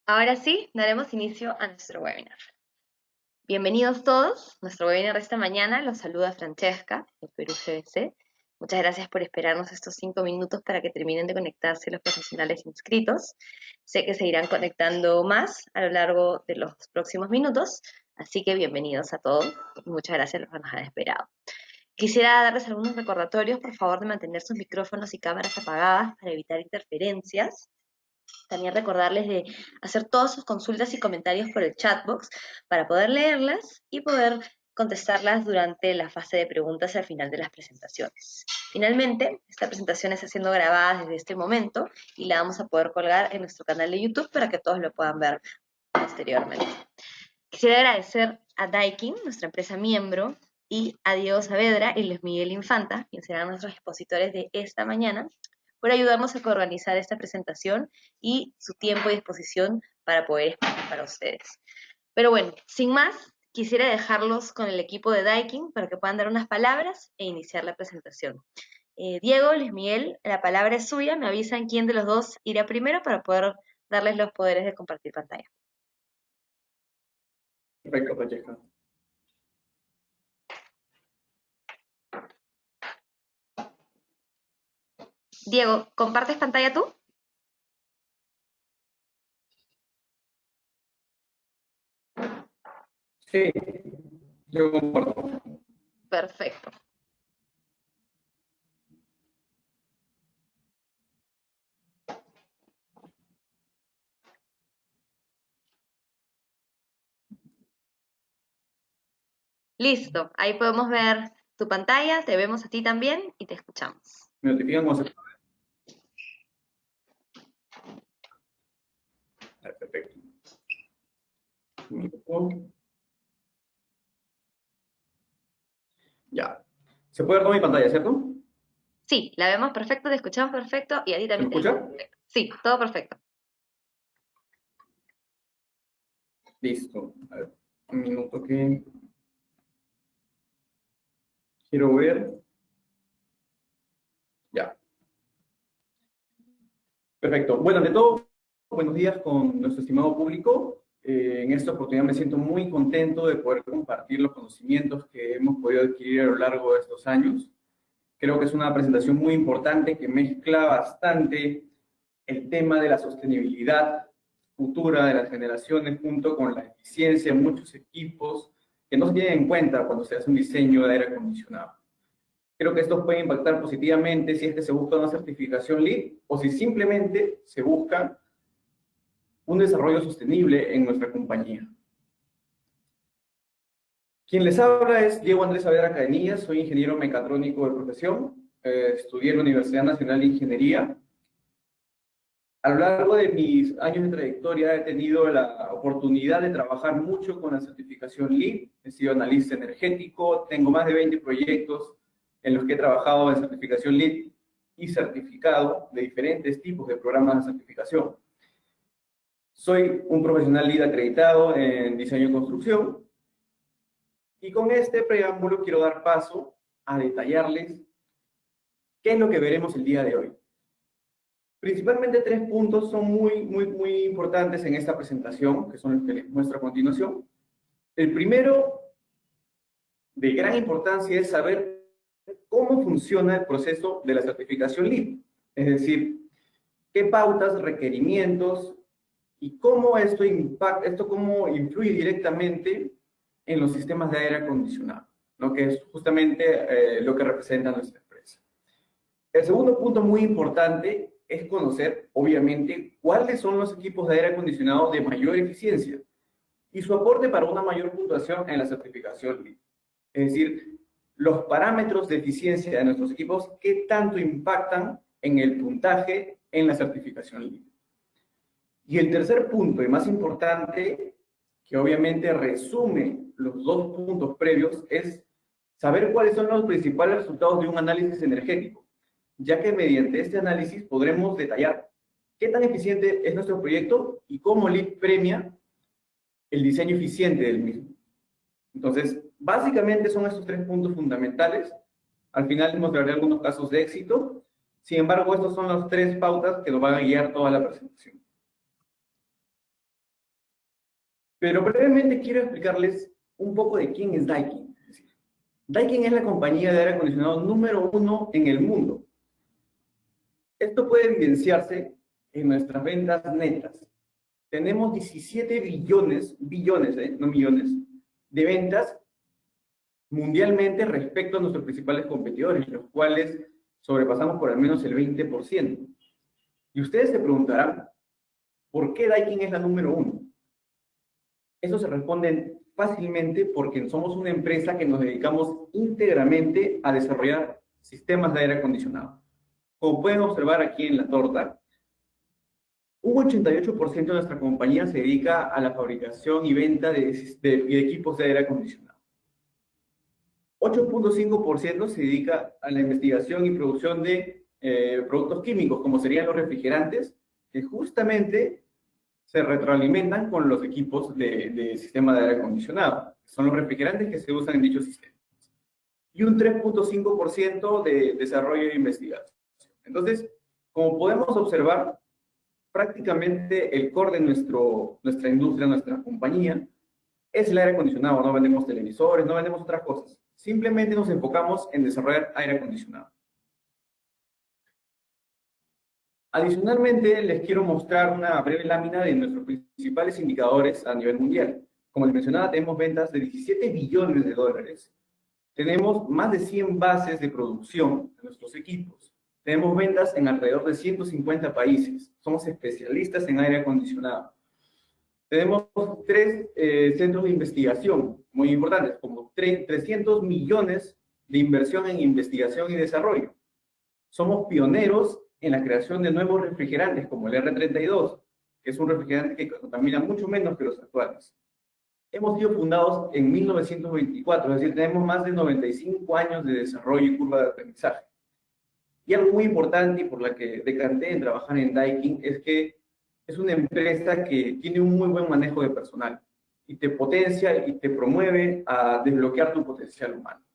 Ahora sí, daremos inicio a nuestro webinar. Bienvenidos todos. Nuestro webinar de esta mañana los saluda Francesca, de Perú GBC. Muchas gracias por esperarnos estos 5 minutos para que terminen de conectarse los profesionales inscritos. Sé que se irán conectando más a lo largo de los próximos minutos, así que bienvenidos a todos y muchas gracias por los que nos han esperado. Quisiera darles algunos recordatorios, por favor, de mantener sus micrófonos y cámaras apagadas para evitar interferencias. También recordarles de hacer todas sus consultas y comentarios por el chatbox para poder leerlas y poder contestarlas durante la fase de preguntas al final de las presentaciones. Finalmente, esta presentación está siendo grabada desde este momento y la vamos a poder colgar en nuestro canal de YouTube para que todos lo puedan ver posteriormente. Quisiera agradecer a Daikin, nuestra empresa miembro, y a Diego Saavedra y Luis Miguel Infanta, quienes serán nuestros expositores de esta mañana, por ayudarnos a coorganizar esta presentación y su tiempo y disposición para poder explicar para ustedes. Pero bueno, sin más, quisiera dejarlos con el equipo de Daikin para que puedan dar unas palabras e iniciar la presentación. Diego, Luis Miguel, la palabra es suya, me avisan quién de los dos irá primero para poder darles los poderes de compartir pantalla. Perfecto, Francesca. Diego, ¿compartes pantalla tú? Sí, yo comparto. Perfecto. Listo, ahí podemos ver tu pantalla, te vemos a ti también y te escuchamos. Me notifican cuando se... Perfecto. Ya. ¿Se puede ver toda mi pantalla, cierto? Sí, la vemos perfecto, te escuchamos perfecto y a ti ¿Se me también te escucha? vemos perfecto. Sí, todo perfecto. Listo. A ver, un minuto que quiero ver. Ya. Perfecto. Bueno, ante todo, buenos días con nuestro estimado público. En esta oportunidad me siento muy contento de poder compartir los conocimientos que hemos podido adquirir a lo largo de estos años. Creo que es una presentación muy importante que mezcla bastante el tema de la sostenibilidad futura de las generaciones junto con la eficiencia de muchos equipos que no se tienen en cuenta cuando se hace un diseño de aire acondicionado. Creo que esto puede impactar positivamente si es que se busca una certificación LEED o si simplemente se busca un desarrollo sostenible en nuestra compañía. Quien les habla es Diego Andrés Saavedra Cadenillas, soy ingeniero mecatrónico de profesión, estudié en la Universidad Nacional de Ingeniería. A lo largo de mis años de trayectoria he tenido la oportunidad de trabajar mucho con la certificación LEED, he sido analista energético, tengo más de 20 proyectos en los que he trabajado en certificación LEED y certificado de diferentes tipos de programas de certificación. Soy un profesional LEED acreditado en diseño y construcción y con este preámbulo quiero dar paso a detallarles qué es lo que veremos el día de hoy. Principalmente 3 puntos son muy importantes en esta presentación, que son los que les muestro a continuación. El primero, de gran importancia, es saber cómo funciona el proceso de la certificación LEED. Es decir, qué pautas, requerimientos y cómo esto cómo influye directamente en los sistemas de aire acondicionado, ¿no? Que es justamente lo que representa nuestra empresa. El segundo punto muy importante es conocer, obviamente, cuáles son los equipos de aire acondicionado de mayor eficiencia y su aporte para una mayor puntuación en la certificación LEED. Es decir, los parámetros de eficiencia de nuestros equipos, qué tanto impactan en el puntaje en la certificación LEED. Y el tercer punto, y más importante, que obviamente resume los 2 puntos previos, es saber cuáles son los principales resultados de un análisis energético, ya que mediante este análisis podremos detallar qué tan eficiente es nuestro proyecto y cómo LEED premia el diseño eficiente del mismo. Entonces, básicamente son estos 3 puntos fundamentales. Al final les mostraré algunos casos de éxito. Sin embargo, estos son las 3 pautas que nos van a guiar toda la presentación. Pero brevemente quiero explicarles un poco de quién es Daikin. Daikin es la compañía de aire acondicionado número 1 en el mundo. Esto puede evidenciarse en nuestras ventas netas. Tenemos 17 billones, no millones, de ventas mundialmente respecto a nuestros principales competidores, los cuales sobrepasamos por al menos el 20%. Y ustedes se preguntarán, ¿por qué Daikin es la número 1? Eso se responde fácilmente porque somos una empresa que nos dedicamos íntegramente a desarrollar sistemas de aire acondicionado. Como pueden observar aquí en la torta, un 88% de nuestra compañía se dedica a la fabricación y venta de equipos de aire acondicionado. 8.5% se dedica a la investigación y producción de productos químicos, como serían los refrigerantes, que justamente se retroalimentan con los equipos de sistema de aire acondicionado. Son los refrigerantes que se usan en dichos sistemas. Y un 3.5% de desarrollo e investigación. Entonces, como podemos observar, prácticamente el core de nuestra industria, nuestra compañía, es el aire acondicionado. No vendemos televisores, no vendemos otras cosas. Simplemente nos enfocamos en desarrollar aire acondicionado. Adicionalmente, les quiero mostrar una breve lámina de nuestros principales indicadores a nivel mundial. Como les mencionaba, tenemos ventas de 17 billones de dólares. Tenemos más de 100 bases de producción de nuestros equipos. Tenemos ventas en alrededor de 150 países. Somos especialistas en aire acondicionado. Tenemos 3 centros de investigación muy importantes, como 300 millones de inversión en investigación y desarrollo. Somos pioneros en la creación de nuevos refrigerantes, como el R32, que es un refrigerante que contamina mucho menos que los actuales. Hemos sido fundados en 1924, es decir, tenemos más de 95 años de desarrollo y curva de aprendizaje. Y algo muy importante y por la que decanté en trabajar en Daikin es que es una empresa que tiene un muy buen manejo de personal y te potencia y te promueve a desbloquear tu potencial humano.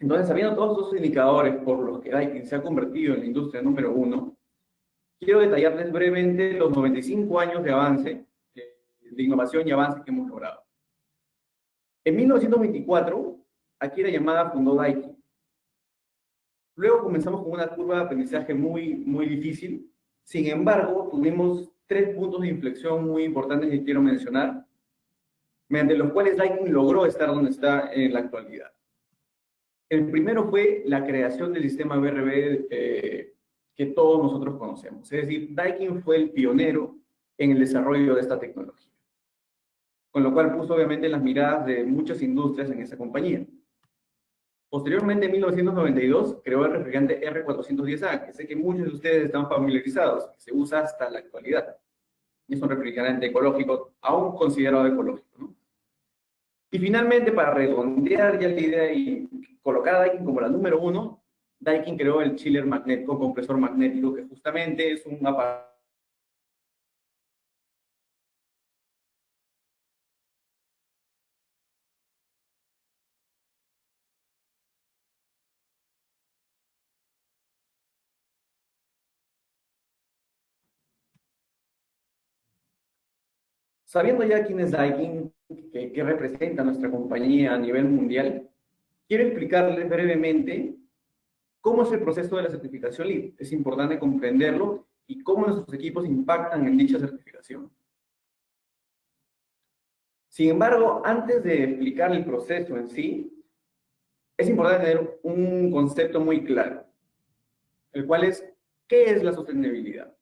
Entonces, sabiendo todos esos indicadores por los que Daikin se ha convertido en la industria número 1, quiero detallarles brevemente los 95 años de avance, de innovación y avance que hemos logrado. En 1924, Akira Yamada fundó Daikin. Luego comenzamos con una curva de aprendizaje muy difícil. Sin embargo, tuvimos 3 puntos de inflexión muy importantes que quiero mencionar, mediante los cuales Daikin logró estar donde está en la actualidad. El primero fue la creación del sistema BRB que todos nosotros conocemos. Es decir, Daikin fue el pionero en el desarrollo de esta tecnología, con lo cual puso obviamente las miradas de muchas industrias en esa compañía. Posteriormente, en 1992, creó el refrigerante R410A, que sé que muchos de ustedes están familiarizados, que se usa hasta la actualidad. Es un refrigerante ecológico, aún considerado ecológico, ¿no? Y finalmente, para redondear ya la idea y colocar a Daikin como la número 1, Daikin creó el chiller magnético, compresor magnético, que justamente es un aparato. Sabiendo ya quién es Daikin, qué representa nuestra compañía a nivel mundial, quiero explicarles brevemente cómo es el proceso de la certificación LEED. Es importante comprenderlo y cómo nuestros equipos impactan en dicha certificación. Sin embargo, antes de explicar el proceso en sí, es importante tener un concepto muy claro, el cual es, ¿qué es la sostenibilidad?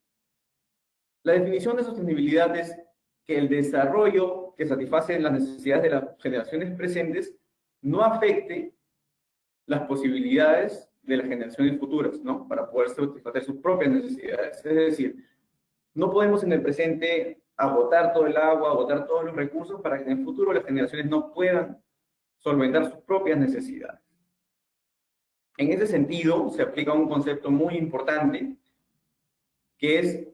La definición de sostenibilidad es que el desarrollo que satisface las necesidades de las generaciones presentes no afecte las posibilidades de las generaciones futuras, ¿no? Para poder satisfacer sus propias necesidades. Es decir, no podemos en el presente agotar todo el agua, agotar todos los recursos para que en el futuro las generaciones no puedan solventar sus propias necesidades. En ese sentido, se aplica un concepto muy importante, que es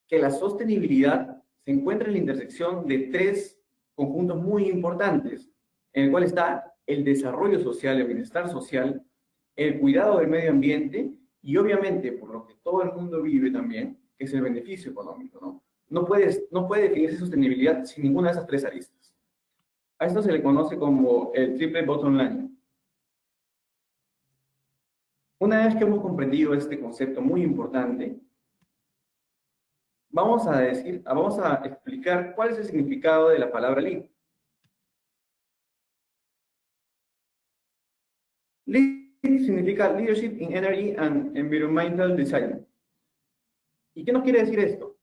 que la sostenibilidad se encuentra en la intersección de 3 conjuntos muy importantes, en el cual está el desarrollo social, el bienestar social, el cuidado del medio ambiente y obviamente, por lo que todo el mundo vive también, que es el beneficio económico, ¿no? no puede definirse sostenibilidad sin ninguna de esas tres aristas. A esto se le conoce como el triple bottom line. Una vez que hemos comprendido este concepto muy importante, vamos a explicar cuál es el significado de la palabra Lean. Lean significa Leadership in Energy and Environmental Design. ¿Y qué nos quiere decir esto?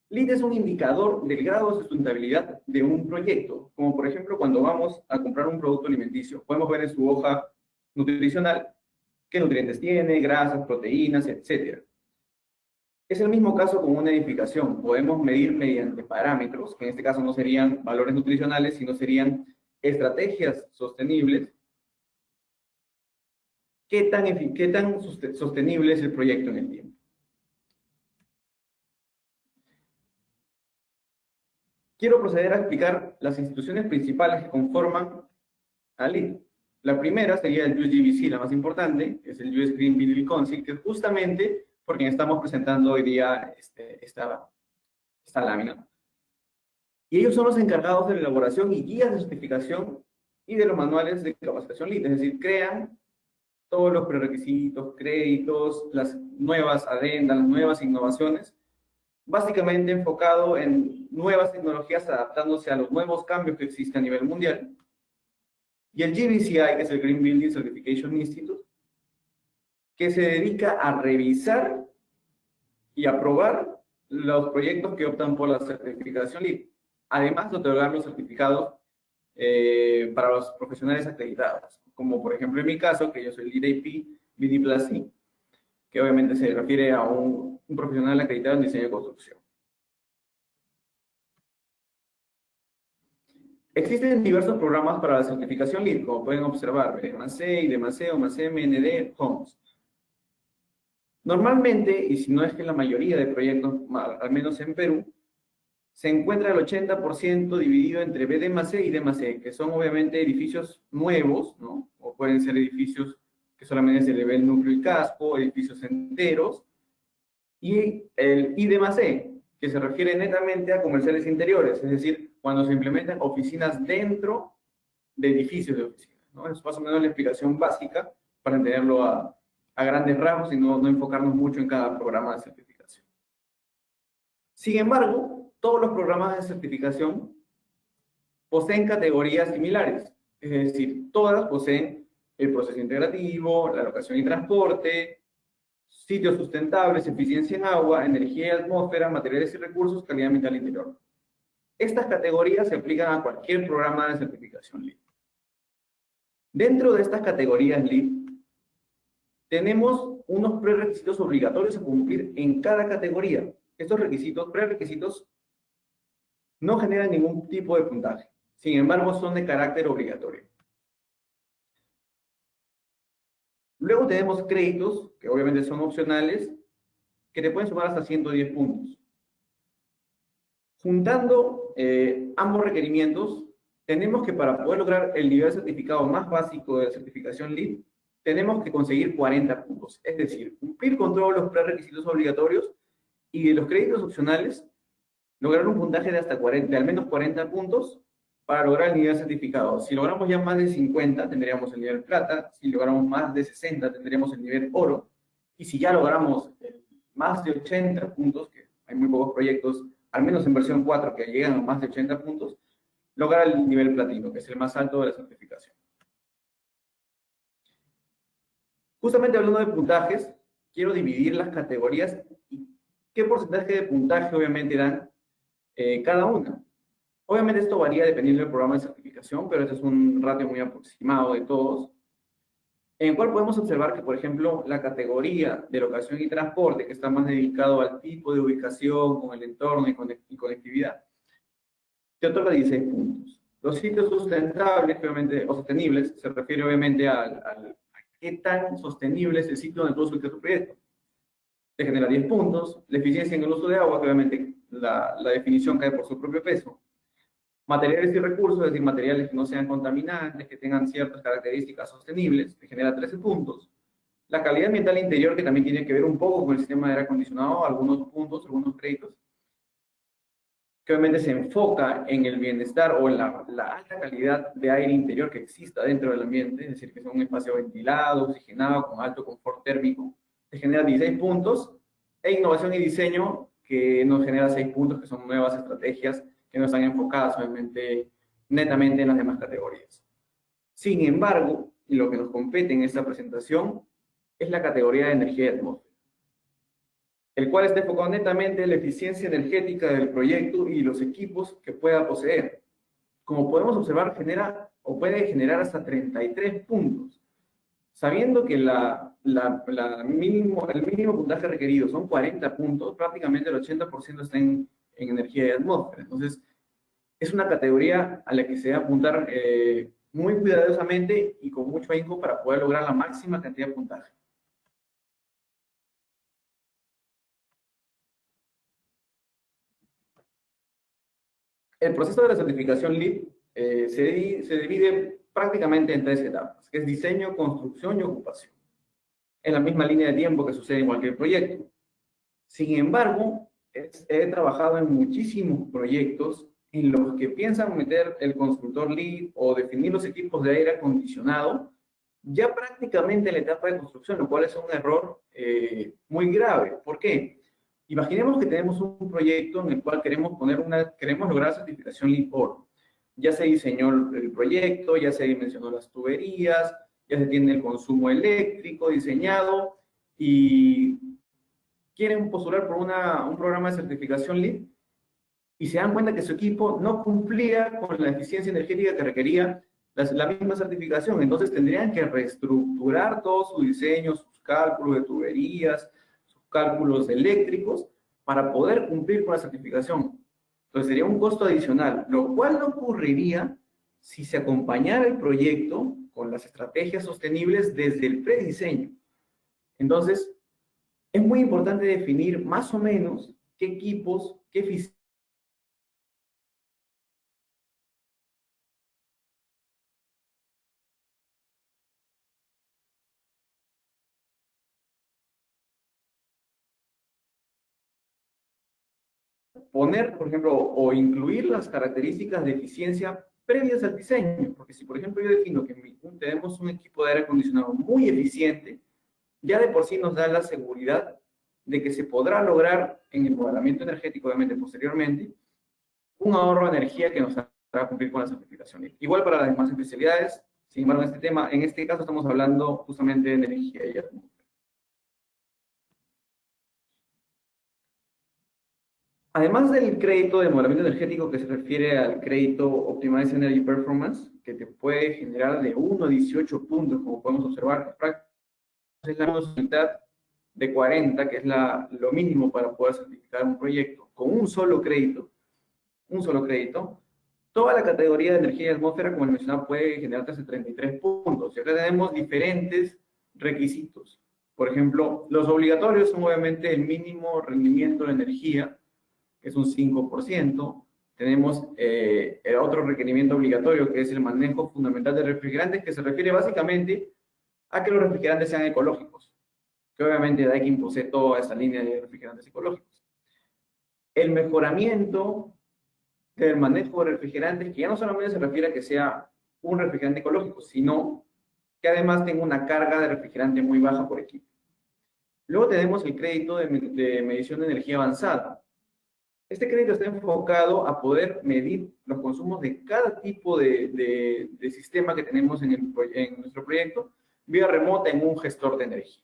Lean es un indicador del grado de sustentabilidad de un proyecto, como por ejemplo cuando vamos a comprar un producto alimenticio. Podemos ver en su hoja nutricional qué nutrientes tiene, grasas, proteínas, etc. Es el mismo caso con una edificación. Podemos medir mediante parámetros, que en este caso no serían valores nutricionales, sino serían estrategias sostenibles. ¿Qué tan sostenible es el proyecto en el tiempo? Quiero proceder a explicar las instituciones principales que conforman a Lean. La primera sería el USGBC, la más importante, que es el US Green Building Council, que es justamente por quien estamos presentando hoy día esta lámina. Y ellos son los encargados de la elaboración y guías de certificación y de los manuales de capacitación Lean, es decir, crean todos los prerequisitos, créditos, las nuevas adendas, las nuevas innovaciones, básicamente enfocado en nuevas tecnologías adaptándose a los nuevos cambios que existen a nivel mundial. Y el GBCI, que es el Green Building Certification Institute, que se dedica a revisar y aprobar los proyectos que optan por la certificación Lean, además de otorgar los certificados para los profesionales acreditados, como por ejemplo en mi caso, que yo soy Lead AP BD+C, que obviamente se refiere a un profesional acreditado en diseño de construcción. Existen diversos programas para la certificación Lean, como pueden observar, BDMAC, IDMAC, OMAC, MND, HOMS. Normalmente, y si no es que la mayoría de proyectos, al menos en Perú, se encuentra el 80% dividido entre BDMAC y DMAC, que son obviamente edificios nuevos, ¿no? O pueden ser edificios que solamente se le ve el núcleo y casco, edificios enteros, y el IDMAC, que se refiere netamente a comerciales interiores, es decir, cuando se implementan oficinas dentro de edificios de oficinas, ¿no? Es más o menos la explicación básica para entenderlo a grandes rasgos y no enfocarnos mucho en cada programa de certificación. Sin embargo, todos los programas de certificación poseen categorías similares, es decir, todas poseen el proceso integrativo, la locación y transporte, sitios sustentables, eficiencia en agua, energía y atmósfera, materiales y recursos, calidad ambiental interior. Estas categorías se aplican a cualquier programa de certificación Lean. Dentro de estas categorías Lean, tenemos unos prerequisitos obligatorios a cumplir en cada categoría. Estos prerequisitos no generan ningún tipo de puntaje. Sin embargo, son de carácter obligatorio. Luego tenemos créditos, que obviamente son opcionales, que te pueden sumar hasta 110 puntos. Juntando ambos requerimientos, tenemos que para poder lograr el nivel certificado más básico de certificación Lean, tenemos que conseguir 40 puntos. Es decir, cumplir con todos los prerequisitos obligatorios y de los créditos opcionales, lograr un puntaje de al menos 40 puntos para lograr el nivel certificado. Si logramos ya más de 50, tendríamos el nivel plata. Si logramos más de 60, tendríamos el nivel oro. Y si ya logramos más de 80 puntos, que hay muy pocos proyectos, al menos en versión 4, que llegan a más de 80 puntos, lograr el nivel platino, que es el más alto de la certificación. Justamente hablando de puntajes, quiero dividir las categorías y qué porcentaje de puntaje obviamente dan cada una. Obviamente esto varía dependiendo del programa de certificación, pero este es un ratio muy aproximado de todos, en el cual podemos observar que, por ejemplo, la categoría de locación y transporte, que está más dedicado al tipo de ubicación, con el entorno y conectividad, te otorga 16 puntos. Los sitios sustentables, obviamente, o sostenibles, se refiere obviamente a qué tan sostenible es el sitio donde tú ubicas tu proyecto. Te genera 10 puntos. La eficiencia en el uso de agua, que obviamente la definición cae por su propio peso. Materiales y recursos, es decir, materiales que no sean contaminantes, que tengan ciertas características sostenibles, te genera 13 puntos. La calidad ambiental interior, que también tiene que ver un poco con el sistema de aire acondicionado, algunos puntos, algunos créditos, que obviamente se enfoca en el bienestar o en la alta calidad de aire interior que exista dentro del ambiente, es decir, que sea un espacio ventilado, oxigenado, con alto confort térmico, se genera 16 puntos, e innovación y diseño, que nos genera 6 puntos, que son nuevas estrategias que no están enfocadas obviamente netamente en las demás categorías. Sin embargo, lo que nos compete en esta presentación es la categoría de energía y atmósfera, el cual está enfocado netamente en la eficiencia energética del proyecto y los equipos que pueda poseer. Como podemos observar, genera o puede generar hasta 33 puntos, sabiendo que el mínimo puntaje requerido son 40 puntos, prácticamente el 80% está en energía y atmósfera. Entonces, es una categoría a la que se debe apuntar muy cuidadosamente y con mucho ahínco para poder lograr la máxima cantidad de puntaje. El proceso de la certificación LEED se divide prácticamente en 3 etapas, que es diseño, construcción y ocupación. En la misma línea de tiempo que sucede en cualquier proyecto. Sin embargo, he trabajado en muchísimos proyectos en los que piensan meter el constructor LEED o definir los equipos de aire acondicionado ya prácticamente en la etapa de construcción, lo cual es un error muy grave. ¿Por qué? Imaginemos que tenemos un proyecto en el cual queremos lograr certificación LEED Oro. Ya se diseñó el proyecto, ya se dimensionó las tuberías, ya se tiene el consumo eléctrico diseñado y quieren postular por un programa de certificación LEED y se dan cuenta que su equipo no cumplía con la eficiencia energética que requería la misma certificación. Entonces tendrían que reestructurar todo su diseño, sus cálculos de tuberías, sus cálculos eléctricos, para poder cumplir con la certificación. Entonces sería un costo adicional, lo cual no ocurriría si se acompañara el proyecto con las estrategias sostenibles desde el prediseño. Entonces, es muy importante definir más o menos qué equipos, qué eficiencia poner, por ejemplo, o incluir las características de eficiencia previas al diseño. Porque si, por ejemplo, yo defino que tenemos un equipo de aire acondicionado muy eficiente, ya de por sí nos da la seguridad de que se podrá lograr en el modelamiento energético, obviamente posteriormente, un ahorro de energía que nos hará cumplir con la certificación. Igual para las demás especialidades, sin embargo, en este caso estamos hablando justamente de energía y atmósfera. Además del crédito de modelamiento energético que se refiere al crédito Optimize Energy Performance, que te puede generar de 1 a 18 puntos, como podemos observar, es la mitad de 40, que es lo mínimo para poder certificar un proyecto, con un solo crédito, toda la categoría de energía y atmósfera, como les mencionaba, puede generarte hasta 33 puntos. Y acá tenemos diferentes requisitos. Por ejemplo, los obligatorios son obviamente el mínimo rendimiento de energía, que es un 5%. Tenemos el otro requerimiento obligatorio, que es el manejo fundamental de refrigerantes, que se refiere básicamente a que los refrigerantes sean ecológicos, que obviamente Daikin posee toda esa línea de refrigerantes ecológicos. El mejoramiento del manejo de refrigerantes, que ya no solamente se refiere a que sea un refrigerante ecológico, sino que además tenga una carga de refrigerante muy baja por equipo. Luego tenemos el crédito de medición de energía avanzada. Este crédito está enfocado a poder medir los consumos de cada tipo de sistema que tenemos en nuestro proyecto vía remota en un gestor de energía.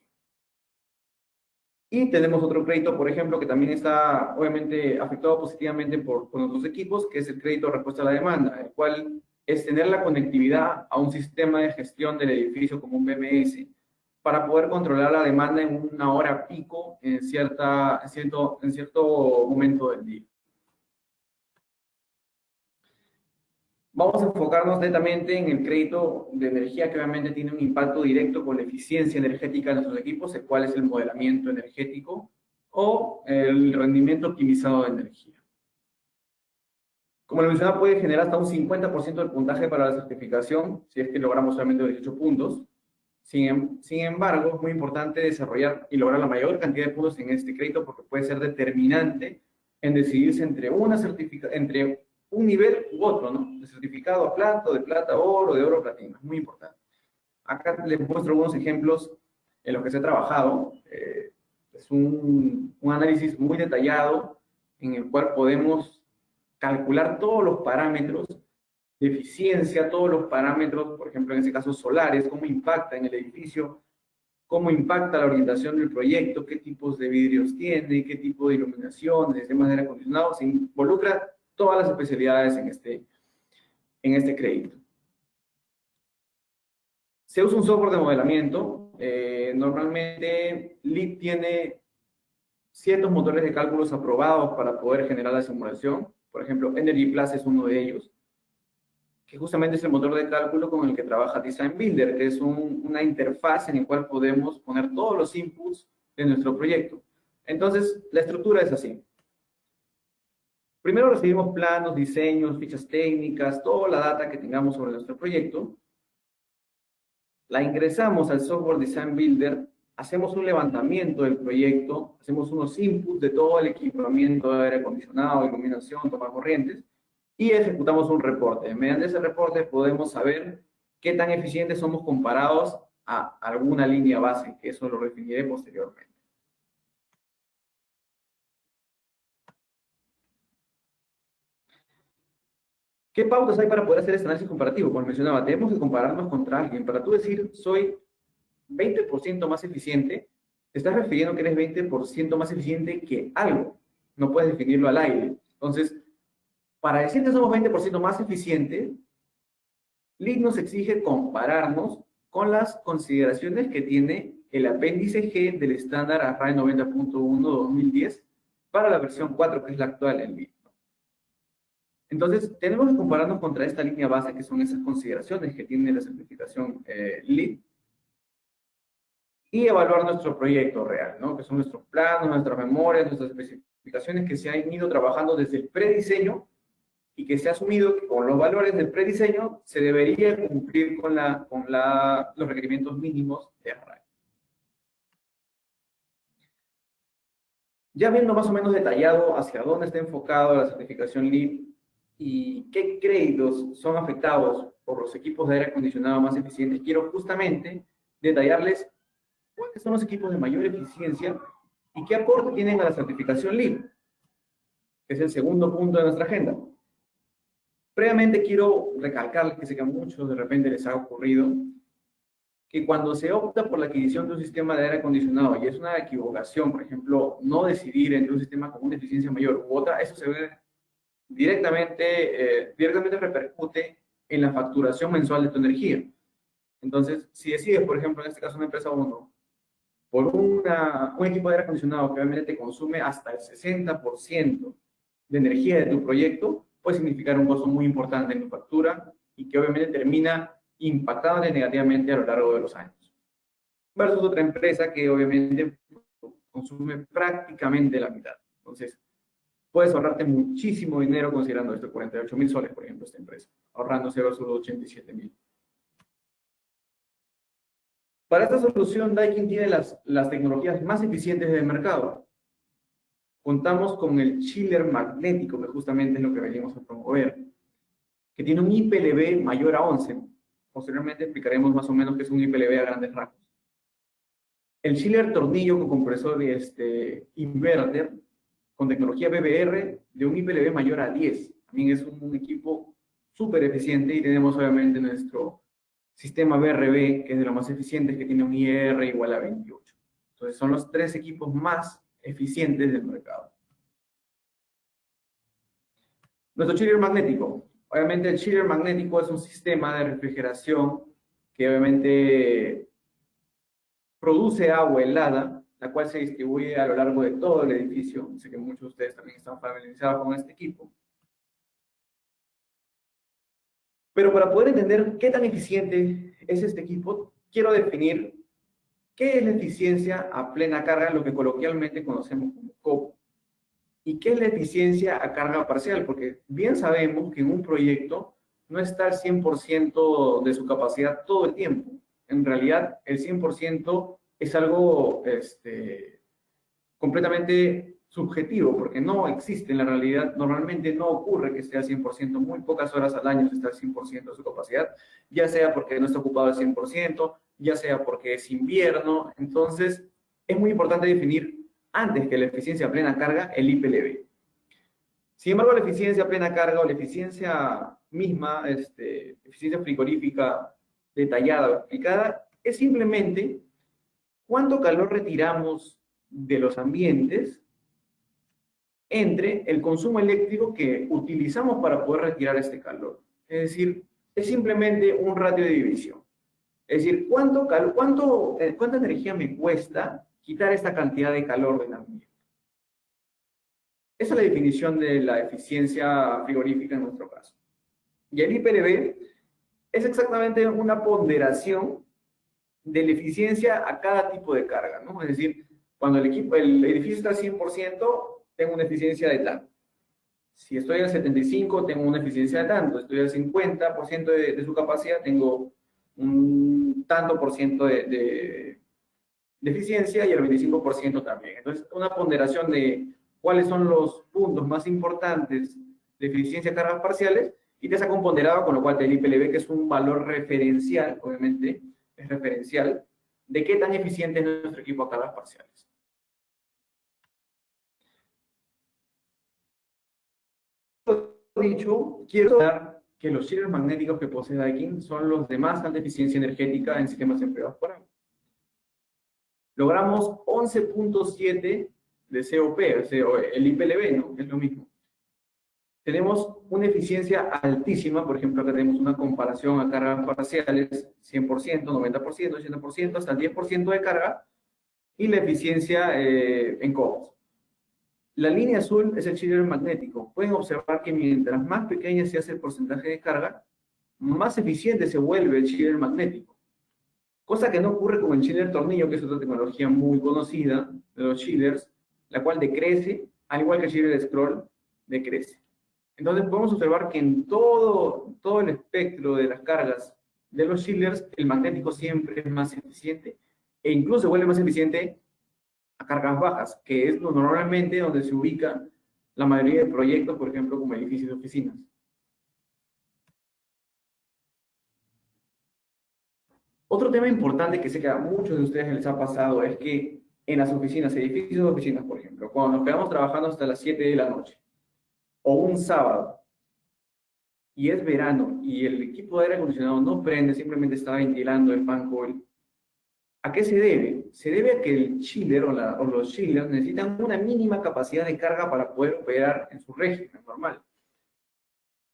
Y tenemos otro crédito, por ejemplo, que también está obviamente afectado positivamente por nuestros equipos, que es el crédito de respuesta a la demanda, el cual es tener la conectividad a un sistema de gestión del edificio como un BMS para poder controlar la demanda en una hora pico en cierto momento del día. Vamos a enfocarnos netamente en el crédito de energía, que obviamente tiene un impacto directo con la eficiencia energética de nuestros equipos, el cual es el modelamiento energético o el rendimiento optimizado de energía. Como lo mencionaba, puede generar hasta un 50% del puntaje para la certificación, si es que logramos solamente 18 puntos. Sin embargo, es muy importante desarrollar y lograr la mayor cantidad de puntos en este crédito porque puede ser determinante en decidirse entre entre un nivel u otro, ¿no? De certificado a plata, de plata a oro, de oro a platino. Es muy importante. Acá les muestro algunos ejemplos en los que se ha trabajado. Es un análisis muy detallado en el cual podemos calcular todos los parámetros de eficiencia, todos los parámetros, por ejemplo, en este caso solares, cómo impacta en el edificio, cómo impacta la orientación del proyecto, qué tipos de vidrios tiene, qué tipo de iluminación, de sistemas de aire acondicionado. Se involucra todas las especialidades en este crédito. Se usa un software de modelamiento. Normalmente LEED tiene ciertos motores de cálculos aprobados para poder generar la simulación. Por ejemplo, Energy Plus es uno de ellos, que justamente es el motor de cálculo con el que trabaja Design Builder, que es una interfaz en la cual podemos poner todos los inputs de nuestro proyecto. Entonces, la estructura es así. Primero recibimos planos, diseños, fichas técnicas, toda la data que tengamos sobre nuestro proyecto. La ingresamos al software Design Builder, hacemos un levantamiento del proyecto, hacemos unos inputs de todo el equipamiento de aire acondicionado, iluminación, toma corrientes, y ejecutamos un reporte. Mediante ese reporte podemos saber qué tan eficientes somos comparados a alguna línea base, que eso lo definiré posteriormente. ¿Qué pautas hay para poder hacer este análisis comparativo? Como mencionaba, tenemos que compararnos contra alguien. Para tú decir, soy 20% más eficiente, te estás refiriendo que eres 20% más eficiente que algo. No puedes definirlo al aire. Entonces, para decir que somos 20% más eficientes, LEED nos exige compararnos con las consideraciones que tiene el apéndice G del estándar ARRAE 90.1-2010 para la versión 4, que es la actual en LEED. Entonces, tenemos que compararnos contra esta línea base, que son esas consideraciones que tiene la certificación LEED, y evaluar nuestro proyecto real, ¿no? Que son nuestros planos, nuestras memorias, nuestras especificaciones que se han ido trabajando desde el prediseño y que se ha asumido que con los valores del prediseño se debería cumplir con los requerimientos mínimos de ARRAE. Ya viendo más o menos detallado hacia dónde está enfocado la certificación LEED y qué créditos son afectados por los equipos de aire acondicionado más eficientes, quiero justamente detallarles cuáles son los equipos de mayor eficiencia y qué aporte tienen a la certificación LEED, que es el segundo punto de nuestra agenda. Previamente quiero recalcarles, que sé que a muchos de repente les ha ocurrido, que cuando se opta por la adquisición de un sistema de aire acondicionado y es una equivocación, por ejemplo, no decidir entre un sistema con una eficiencia mayor u otra, eso se ve directamente repercute en la facturación mensual de tu energía. Entonces, si decides, por ejemplo, en este caso una empresa 1, por un equipo de aire acondicionado que obviamente te consume hasta el 60% de energía de tu proyecto, puede significar un costo muy importante en tu factura y que obviamente termina impactándote negativamente a lo largo de los años. Versus otra empresa que obviamente consume prácticamente la mitad. Entonces, puedes ahorrarte muchísimo dinero considerando esto, 48.000 soles, por ejemplo, esta empresa, ahorrándose versus los 87.000. Para esta solución, Daikin tiene las tecnologías más eficientes del mercado. Contamos con el chiller magnético, que justamente es lo que venimos a promover, que tiene un IPLB mayor a 11. Posteriormente explicaremos más o menos qué es un IPLB a grandes rasgos. El chiller tornillo con compresor inverter, con tecnología BBR, de un IPLB mayor a 10. También es un equipo súper eficiente y tenemos obviamente nuestro sistema BRB, que es de los más eficientes, que tiene un IR igual a 28. Entonces son los 3 equipos más eficientes del mercado. Nuestro chiller magnético. Obviamente el chiller magnético es un sistema de refrigeración que obviamente produce agua helada, la cual se distribuye a lo largo de todo el edificio. Sé que muchos de ustedes también están familiarizados con este equipo. Pero para poder entender qué tan eficiente es este equipo, quiero definir qué es la eficiencia a plena carga, lo que coloquialmente conocemos como COP, y qué es la eficiencia a carga parcial, porque bien sabemos que en un proyecto no está al 100% de su capacidad todo el tiempo. En realidad, el 100% es algo completamente subjetivo, porque no existe en la realidad, normalmente no ocurre que esté al 100%, muy pocas horas al año se está al 100% de su capacidad, ya sea porque no está ocupado al 100%, ya sea porque es invierno. Entonces, es muy importante definir antes que la eficiencia a plena carga el IPLB. Sin embargo, la eficiencia a plena carga o la eficiencia misma, eficiencia frigorífica detallada o explicada, es simplemente cuánto calor retiramos de los ambientes entre el consumo eléctrico que utilizamos para poder retirar este calor. Es decir, es simplemente un ratio de división. Es decir, ¿cuánta energía me cuesta quitar esta cantidad de calor del ambiente? Esa es la definición de la eficiencia frigorífica en nuestro caso. Y el IPLB es exactamente una ponderación de la eficiencia a cada tipo de carga, ¿no? Es decir, cuando el edificio está al 100%, tengo una eficiencia de tanto. Si estoy al 75%, tengo una eficiencia de tanto. Estoy al 50% de su capacidad, tengo un tanto por ciento de eficiencia y el 25% también. Entonces, una ponderación de cuáles son los puntos más importantes de eficiencia de cargas parciales y te saca un ponderado, con lo cual te da el IPLB, que es un valor referencial, obviamente, es referencial, de qué tan eficiente es nuestro equipo a cargas parciales. Dicho, quiero dar que los chillers magnéticos que posee Daikin son los de más alta eficiencia energética en sistemas empleados por agua. Logramos 11.7 de COP, el IPLB, ¿no? Es lo mismo. Tenemos una eficiencia altísima, por ejemplo, acá tenemos una comparación a cargas parciales, 100%, 90%, 80%, hasta el 10% de carga, y la eficiencia en COP. La línea azul es el chiller magnético. Pueden observar que mientras más pequeña se hace el porcentaje de carga, más eficiente se vuelve el chiller magnético. Cosa que no ocurre con el chiller tornillo, que es otra tecnología muy conocida de los chillers, la cual decrece, al igual que el chiller scroll, decrece. Entonces podemos observar que en todo el espectro de las cargas de los chillers, el magnético siempre es más eficiente, e incluso se vuelve más eficiente a cargas bajas, que es normalmente donde se ubica la mayoría de proyectos, por ejemplo, como edificios de oficinas. Otro tema importante que sé que a muchos de ustedes les ha pasado es que en las oficinas, edificios de oficinas, por ejemplo, cuando nos quedamos trabajando hasta las 7 de la noche, o un sábado, y es verano, y el equipo de aire acondicionado no prende, simplemente está ventilando el fan coil, ¿a qué se debe? Se debe a que el chiller o los chillers necesitan una mínima capacidad de carga para poder operar en su régimen normal.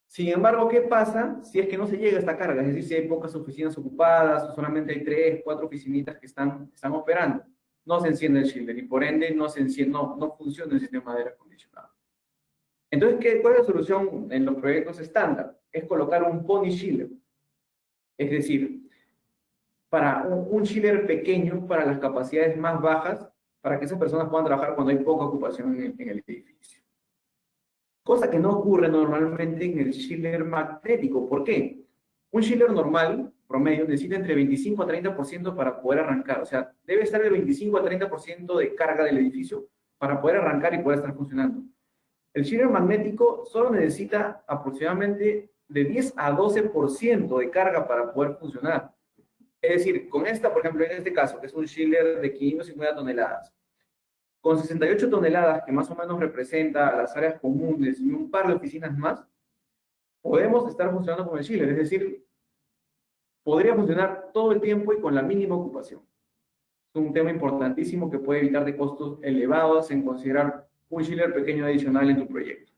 Sin embargo, ¿qué pasa si es que no se llega a esta carga? Es decir, si hay pocas oficinas ocupadas o solamente hay 3, 4 oficinitas que están operando. No se enciende el chiller y por ende no funciona el sistema de aire acondicionado. Entonces, ¿cuál es la solución en los proyectos estándar? Es colocar un pony chiller. Es decir, para un chiller pequeño, para las capacidades más bajas, para que esas personas puedan trabajar cuando hay poca ocupación en el edificio. Cosa que no ocurre normalmente en el chiller magnético. ¿Por qué? Un chiller normal, promedio, necesita entre 25 a 30% para poder arrancar. O sea, debe estar el 25 a 30% de carga del edificio para poder arrancar y poder estar funcionando. El chiller magnético solo necesita aproximadamente de 10 a 12% de carga para poder funcionar. Es decir, con esta, por ejemplo, en este caso, que es un chiller de 550 toneladas, con 68 toneladas, que más o menos representa las áreas comunes y un par de oficinas más, podemos estar funcionando con el chiller. Es decir, podría funcionar todo el tiempo y con la mínima ocupación. Es un tema importantísimo que puede evitar de costos elevados en considerar un chiller pequeño adicional en tu proyecto.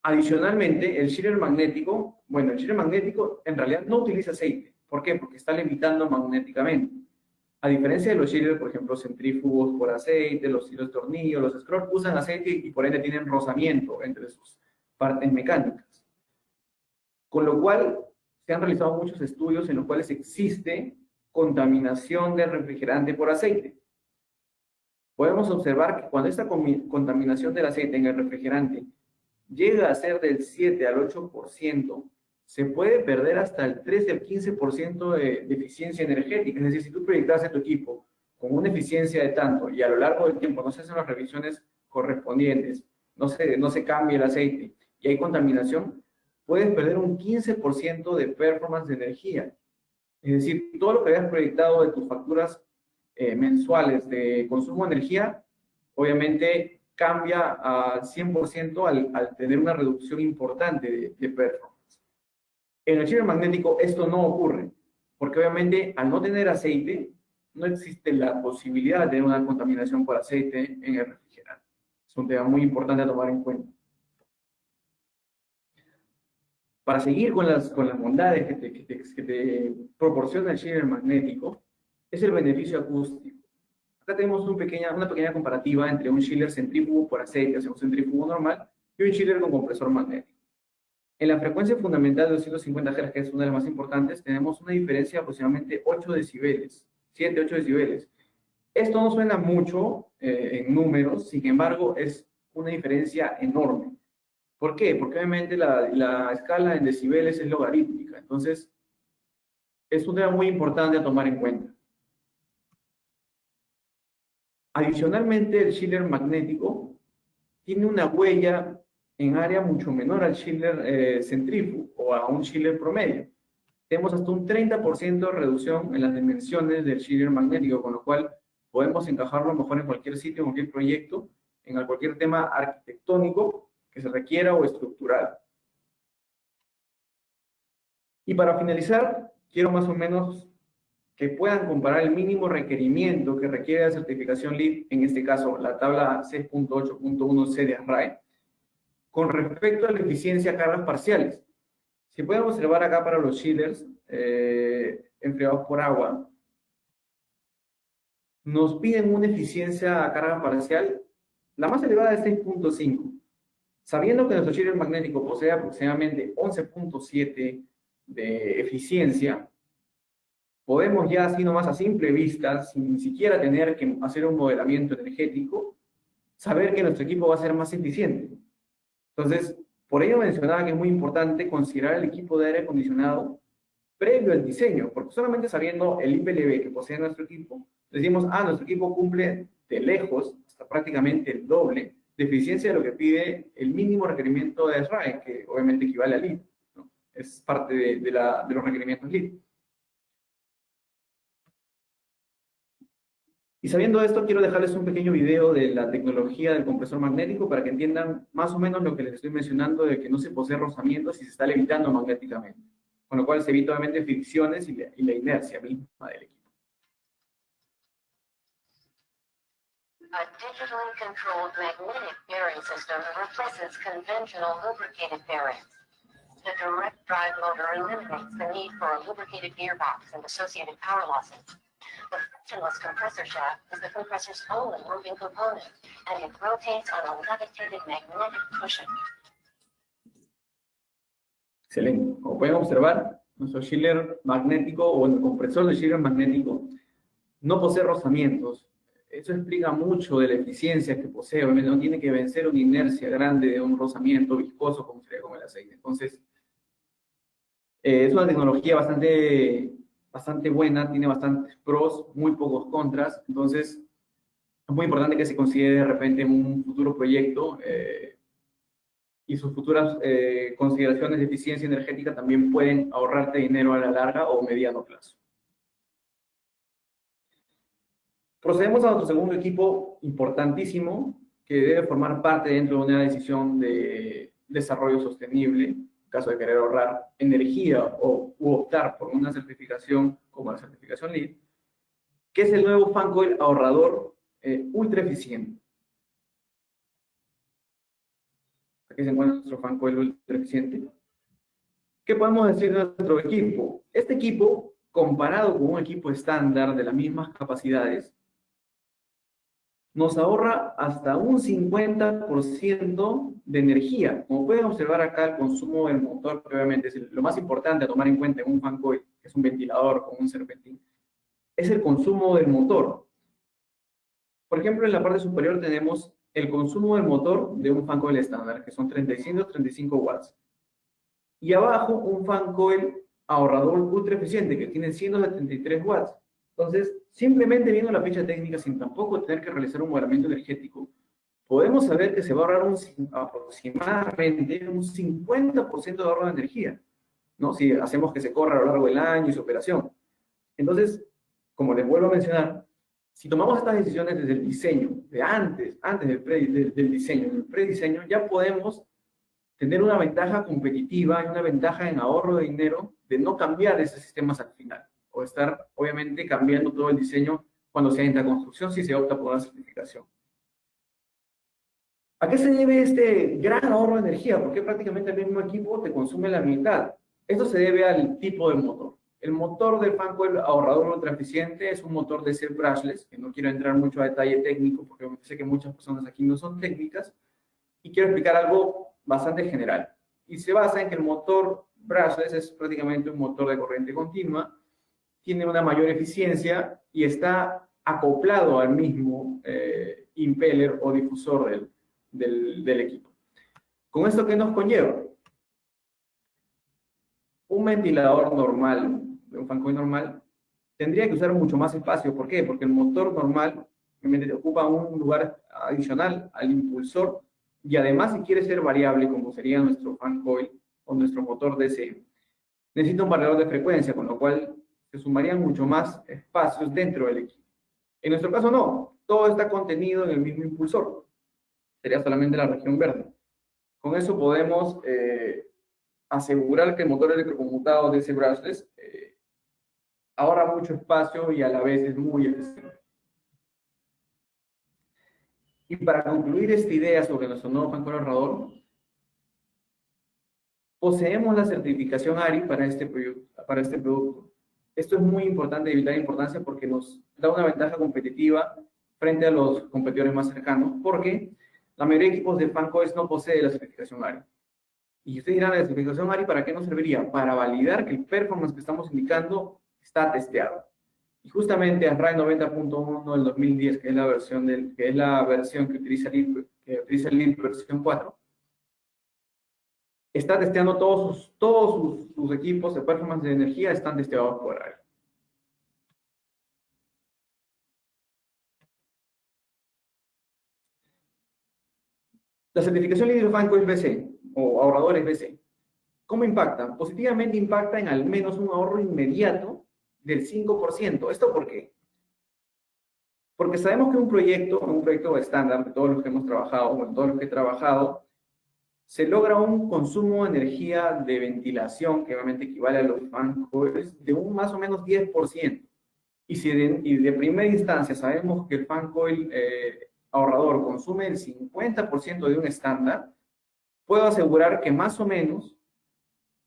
Adicionalmente, el chiller magnético, bueno, el chiller magnético en realidad no utiliza aceite. ¿Por qué? Porque está levitando magnéticamente. A diferencia de los chillers, por ejemplo, centrífugos por aceite, los tornillos, los scroll usan aceite y por ende tienen rozamiento entre sus partes mecánicas. Con lo cual, se han realizado muchos estudios en los cuales existe contaminación del refrigerante por aceite. Podemos observar que cuando esta contaminación del aceite en el refrigerante llega a ser del 7 al 8%, se puede perder hasta el 13 al 15% de eficiencia energética. Es decir, si tú proyectas a tu equipo con una eficiencia de tanto y a lo largo del tiempo no se hacen las revisiones correspondientes, no se cambia el aceite y hay contaminación, puedes perder un 15% de performance de energía. Es decir, todo lo que habías proyectado de tus facturas mensuales de consumo de energía, obviamente cambia al 100% al tener una reducción importante de performance. En el chiller magnético esto no ocurre, porque obviamente al no tener aceite, no existe la posibilidad de tener una contaminación por aceite en el refrigerante. Es un tema muy importante a tomar en cuenta. Para seguir con las bondades que te proporciona el chiller magnético, es el beneficio acústico. Acá tenemos una pequeña comparativa entre un chiller centrífugo por aceite, o sea, un centrífugo normal, y un chiller con compresor magnético. En la frecuencia fundamental de 250 Hz, que es una de las más importantes, tenemos una diferencia de aproximadamente 8 decibeles, 7, 8 decibeles. Esto no suena mucho en números, sin embargo, es una diferencia enorme. ¿Por qué? Porque obviamente la escala en decibeles es logarítmica, entonces es un tema muy importante a tomar en cuenta. Adicionalmente, el chiller magnético tiene una huella en área mucho menor al chiller centrífugo o a un chiller promedio. Tenemos hasta un 30% de reducción en las dimensiones del chiller magnético, con lo cual podemos encajarlo mejor en cualquier sitio, en cualquier proyecto, en cualquier tema arquitectónico que se requiera o estructural. Y para finalizar, quiero más o menos que puedan comparar el mínimo requerimiento que requiere la certificación LEED, en este caso la tabla 6.8.1c de ASRAE, con respecto a la eficiencia de cargas parciales. Si pueden observar acá para los chillers enfriados por agua, nos piden una eficiencia a carga parcial, la más elevada es 6.5. Sabiendo que nuestro chiller magnético posee aproximadamente 11.7 de eficiencia, podemos ya así nomás a simple vista, sin ni siquiera tener que hacer un modelamiento energético, saber que nuestro equipo va a ser más eficiente. Entonces, por ello mencionaba que es muy importante considerar el equipo de aire acondicionado previo al diseño, porque solamente sabiendo el IPLB que posee nuestro equipo, decimos, nuestro equipo cumple de lejos, hasta prácticamente el doble, de eficiencia de lo que pide el mínimo requerimiento de SRAE, que obviamente equivale a LEED, ¿no? Es parte de los requerimientos LEED. Y sabiendo esto, quiero dejarles un pequeño video de la tecnología del compresor magnético para que entiendan más o menos lo que les estoy mencionando de que no se posee rozamientos y se está levitando magnéticamente. Con lo cual se evita obviamente fricciones y la inercia misma del equipo. A digitally controlled magnetic bearing system replaces conventional lubricated bearings. The direct drive motor eliminates the need for a lubricated gearbox and associated power losses. The frictionless compressor shaft is the compressor's only moving component, and it rotates on a levitated magnetic cushion. Excelente. Como pueden observar, nuestro chiller magnético o el compresor del chiller magnético no posee rozamientos. Eso explica mucho de la eficiencia que posee. Obviamente no tiene que vencer una inercia grande de un rozamiento viscoso como sería con el aceite. Entonces, es una tecnología bastante buena, tiene bastantes pros, muy pocos contras. Entonces, es muy importante que se considere de repente en un futuro proyecto y sus futuras consideraciones de eficiencia energética también pueden ahorrarte dinero a la larga o mediano plazo. Procedemos a nuestro segundo equipo importantísimo que debe formar parte dentro de una decisión de desarrollo sostenible, en caso de querer ahorrar energía u optar por una certificación como la certificación LEED, que es el nuevo fan coil ahorrador ultra eficiente. Aquí se encuentra nuestro fan coil ultra eficiente. ¿Qué podemos decir de nuestro equipo? Este equipo, comparado con un equipo estándar de las mismas capacidades, nos ahorra hasta un 50% de energía. Como pueden observar acá, el consumo del motor, que obviamente es lo más importante a tomar en cuenta en un fan coil, que es un ventilador con un serpentín, es el consumo del motor. Por ejemplo, en la parte superior tenemos el consumo del motor de un fan coil estándar, que son 335 watts. Y abajo un fan coil ahorrador ultra eficiente, que tiene 173 watts. Entonces, simplemente viendo la ficha técnica, sin tampoco tener que realizar un modelamiento energético, podemos saber que se va a ahorrar aproximadamente un 50% de ahorro de energía, ¿no? Si hacemos que se corra a lo largo del año y su operación. Entonces, como les vuelvo a mencionar, si tomamos estas decisiones desde el diseño, de antes del diseño, del prediseño, ya podemos tener una ventaja competitiva y una ventaja en ahorro de dinero de no cambiar esos sistemas al final, o estar, obviamente, cambiando todo el diseño cuando sea interconstrucción si se opta por una certificación. ¿A qué se debe este gran ahorro de energía? Porque prácticamente el mismo equipo te consume la mitad. Esto se debe al tipo de motor. El motor del fan coil ahorrador ultra eficiente es un motor de DC brushless, que no quiero entrar mucho a detalle técnico, porque sé que muchas personas aquí no son técnicas, y quiero explicar algo bastante general. Y se basa en que el motor brushless es prácticamente un motor de corriente continua, tiene una mayor eficiencia y está acoplado al mismo impeller o difusor del equipo. ¿Con esto qué nos conlleva? Un ventilador normal, un fan coil normal, tendría que usar mucho más espacio. ¿Por qué? Porque el motor normal obviamente ocupa un lugar adicional al impulsor y además si quiere ser variable, como sería nuestro fan coil o nuestro motor DC, necesita un variador de frecuencia, con lo cual se sumarían mucho más espacios dentro del equipo. En nuestro caso no, todo está contenido en el mismo impulsor. Sería solamente la región verde. Con eso podemos asegurar que el motor electroconmutado de ese brushless ahorra mucho espacio y a la vez es muy eficiente. Y para concluir esta idea sobre nuestro nuevo fan coil ahorrador, poseemos la certificación ARI para este producto. Esto es muy importante, de vital importancia, porque nos da una ventaja competitiva frente a los competidores más cercanos, porque la mayoría de equipos de fan coils no posee la certificación ARI. Y ustedes dirán, ¿la certificación ARI para qué nos serviría? Para validar que el performance que estamos indicando está testeado. Y justamente ASRAE 90.1 del 2010, que es la versión que utiliza el LEED versión 4, está testeando todos sus equipos de performance de energía, están testeados por ARI. La certificación LEED de fan coils BC o ahorradores BC, ¿cómo impacta? Positivamente impacta en al menos un ahorro inmediato del 5%. ¿Esto por qué? Porque sabemos que un proyecto estándar, de todos los que hemos trabajado, o en todos los que he trabajado, se logra un consumo de energía de ventilación, que obviamente equivale a los fan coils, de un más o menos 10%. Y si de primera instancia sabemos que el fan coil ahorrador consume el 50% de un estándar, puedo asegurar que más o menos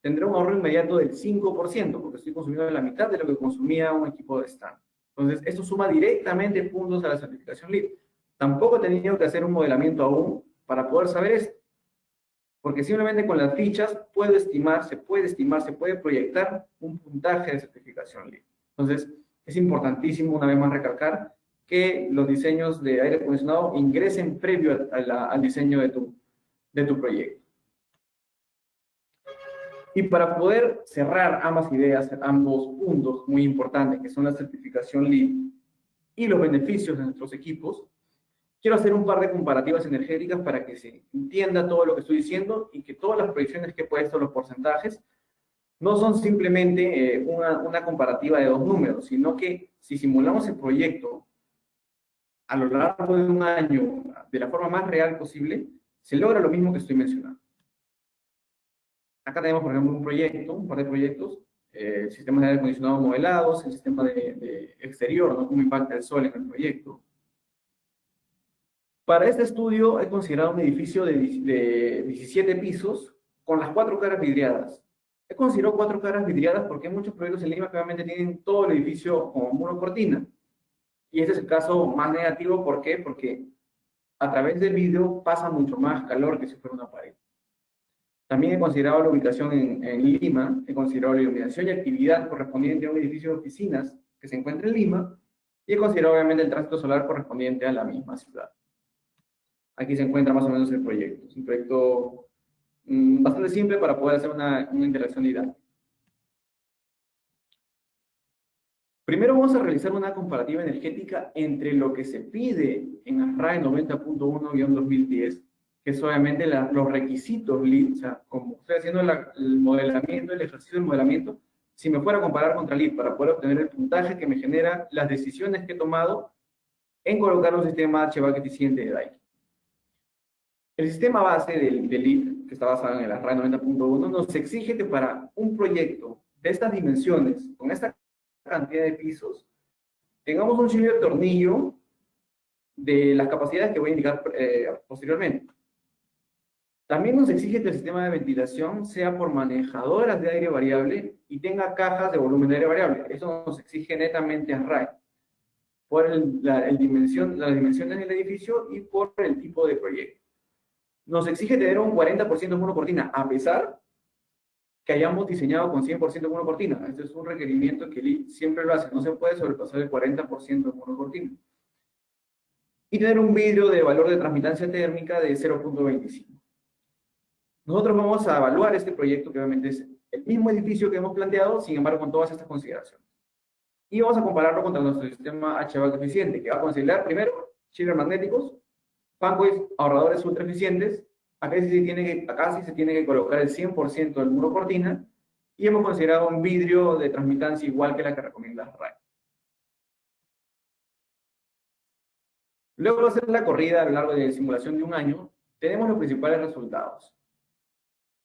tendré un ahorro inmediato del 5%, porque estoy consumiendo la mitad de lo que consumía un equipo de estándar. Entonces, esto suma directamente puntos a la certificación LEED. Tampoco he tenido que hacer un modelamiento aún para poder saber esto, porque simplemente con las fichas se puede proyectar un puntaje de certificación LEED. Entonces, es importantísimo, una vez más, recalcar que los diseños de aire acondicionado ingresen previo al diseño de tu proyecto. Y para poder cerrar ambas ideas, ambos puntos muy importantes, que son la certificación LEED y los beneficios de nuestros equipos, quiero hacer un par de comparativas energéticas para que se entienda todo lo que estoy diciendo y que todas las proyecciones que he puesto, los porcentajes, no son simplemente una comparativa de dos números, sino que si simulamos el proyecto a lo largo de un año de la forma más real posible, se logra lo mismo que estoy mencionando. Acá tenemos, por ejemplo, un par de proyectos, sistemas de aire acondicionado modelados, el sistema de exterior, ¿no? Cómo impacta el sol en el proyecto. Para este estudio he considerado un edificio de 17 pisos con las 4 caras vidriadas. He considerado 4 caras vidriadas porque hay muchos proyectos en Lima que obviamente tienen todo el edificio como muro cortina. Y este es el caso más negativo, ¿por qué? Porque a través del vidrio pasa mucho más calor que si fuera una pared. También he considerado la ubicación en Lima, he considerado la iluminación y actividad correspondiente a un edificio de oficinas que se encuentra en Lima, y he considerado obviamente el tránsito solar correspondiente a la misma ciudad. Aquí se encuentra más o menos el proyecto. Es un proyecto bastante simple para poder hacer una interacción didáctica. Primero vamos a realizar una comparativa energética entre lo que se pide en ASRAE 90.1-2010, que es obviamente los requisitos LEED, o sea, como estoy haciendo el modelamiento, el ejercicio del modelamiento, si me fuera a comparar contra LEED para poder obtener el puntaje que me genera las decisiones que he tomado en colocar un sistema HVAC eficiente de Daikin. El sistema base del LEED, que está basado en el ASRAE 90.1, nos exige que para un proyecto de estas dimensiones, con esta cantidad de pisos, tengamos un chiller de tornillo de las capacidades que voy a indicar posteriormente. También nos exige que el sistema de ventilación sea por manejadoras de aire variable y tenga cajas de volumen de aire variable. Eso nos exige netamente ASRAE, por las dimensiones del edificio y por el tipo de proyecto. Nos exige tener un 40% de monocortina, a pesar que hayamos diseñado con 100% monocortina. Este es un requerimiento que LEED siempre lo hace, no se puede sobrepasar el 40% de monocortina. Y tener un vidrio de valor de transmitancia térmica de 0.25. Nosotros vamos a evaluar este proyecto, que obviamente es el mismo edificio que hemos planteado, sin embargo, con todas estas consideraciones. Y vamos a compararlo contra nuestro sistema HVAC eficiente, que va a considerar primero chillers magnéticos, fan coils ahorradores ultra eficientes. Acá sí se tiene que colocar el 100% del muro cortina, y hemos considerado un vidrio de transmitancia igual que la que recomienda ASRAE. Luego de hacer la corrida a lo largo de la simulación de un año, tenemos los principales resultados.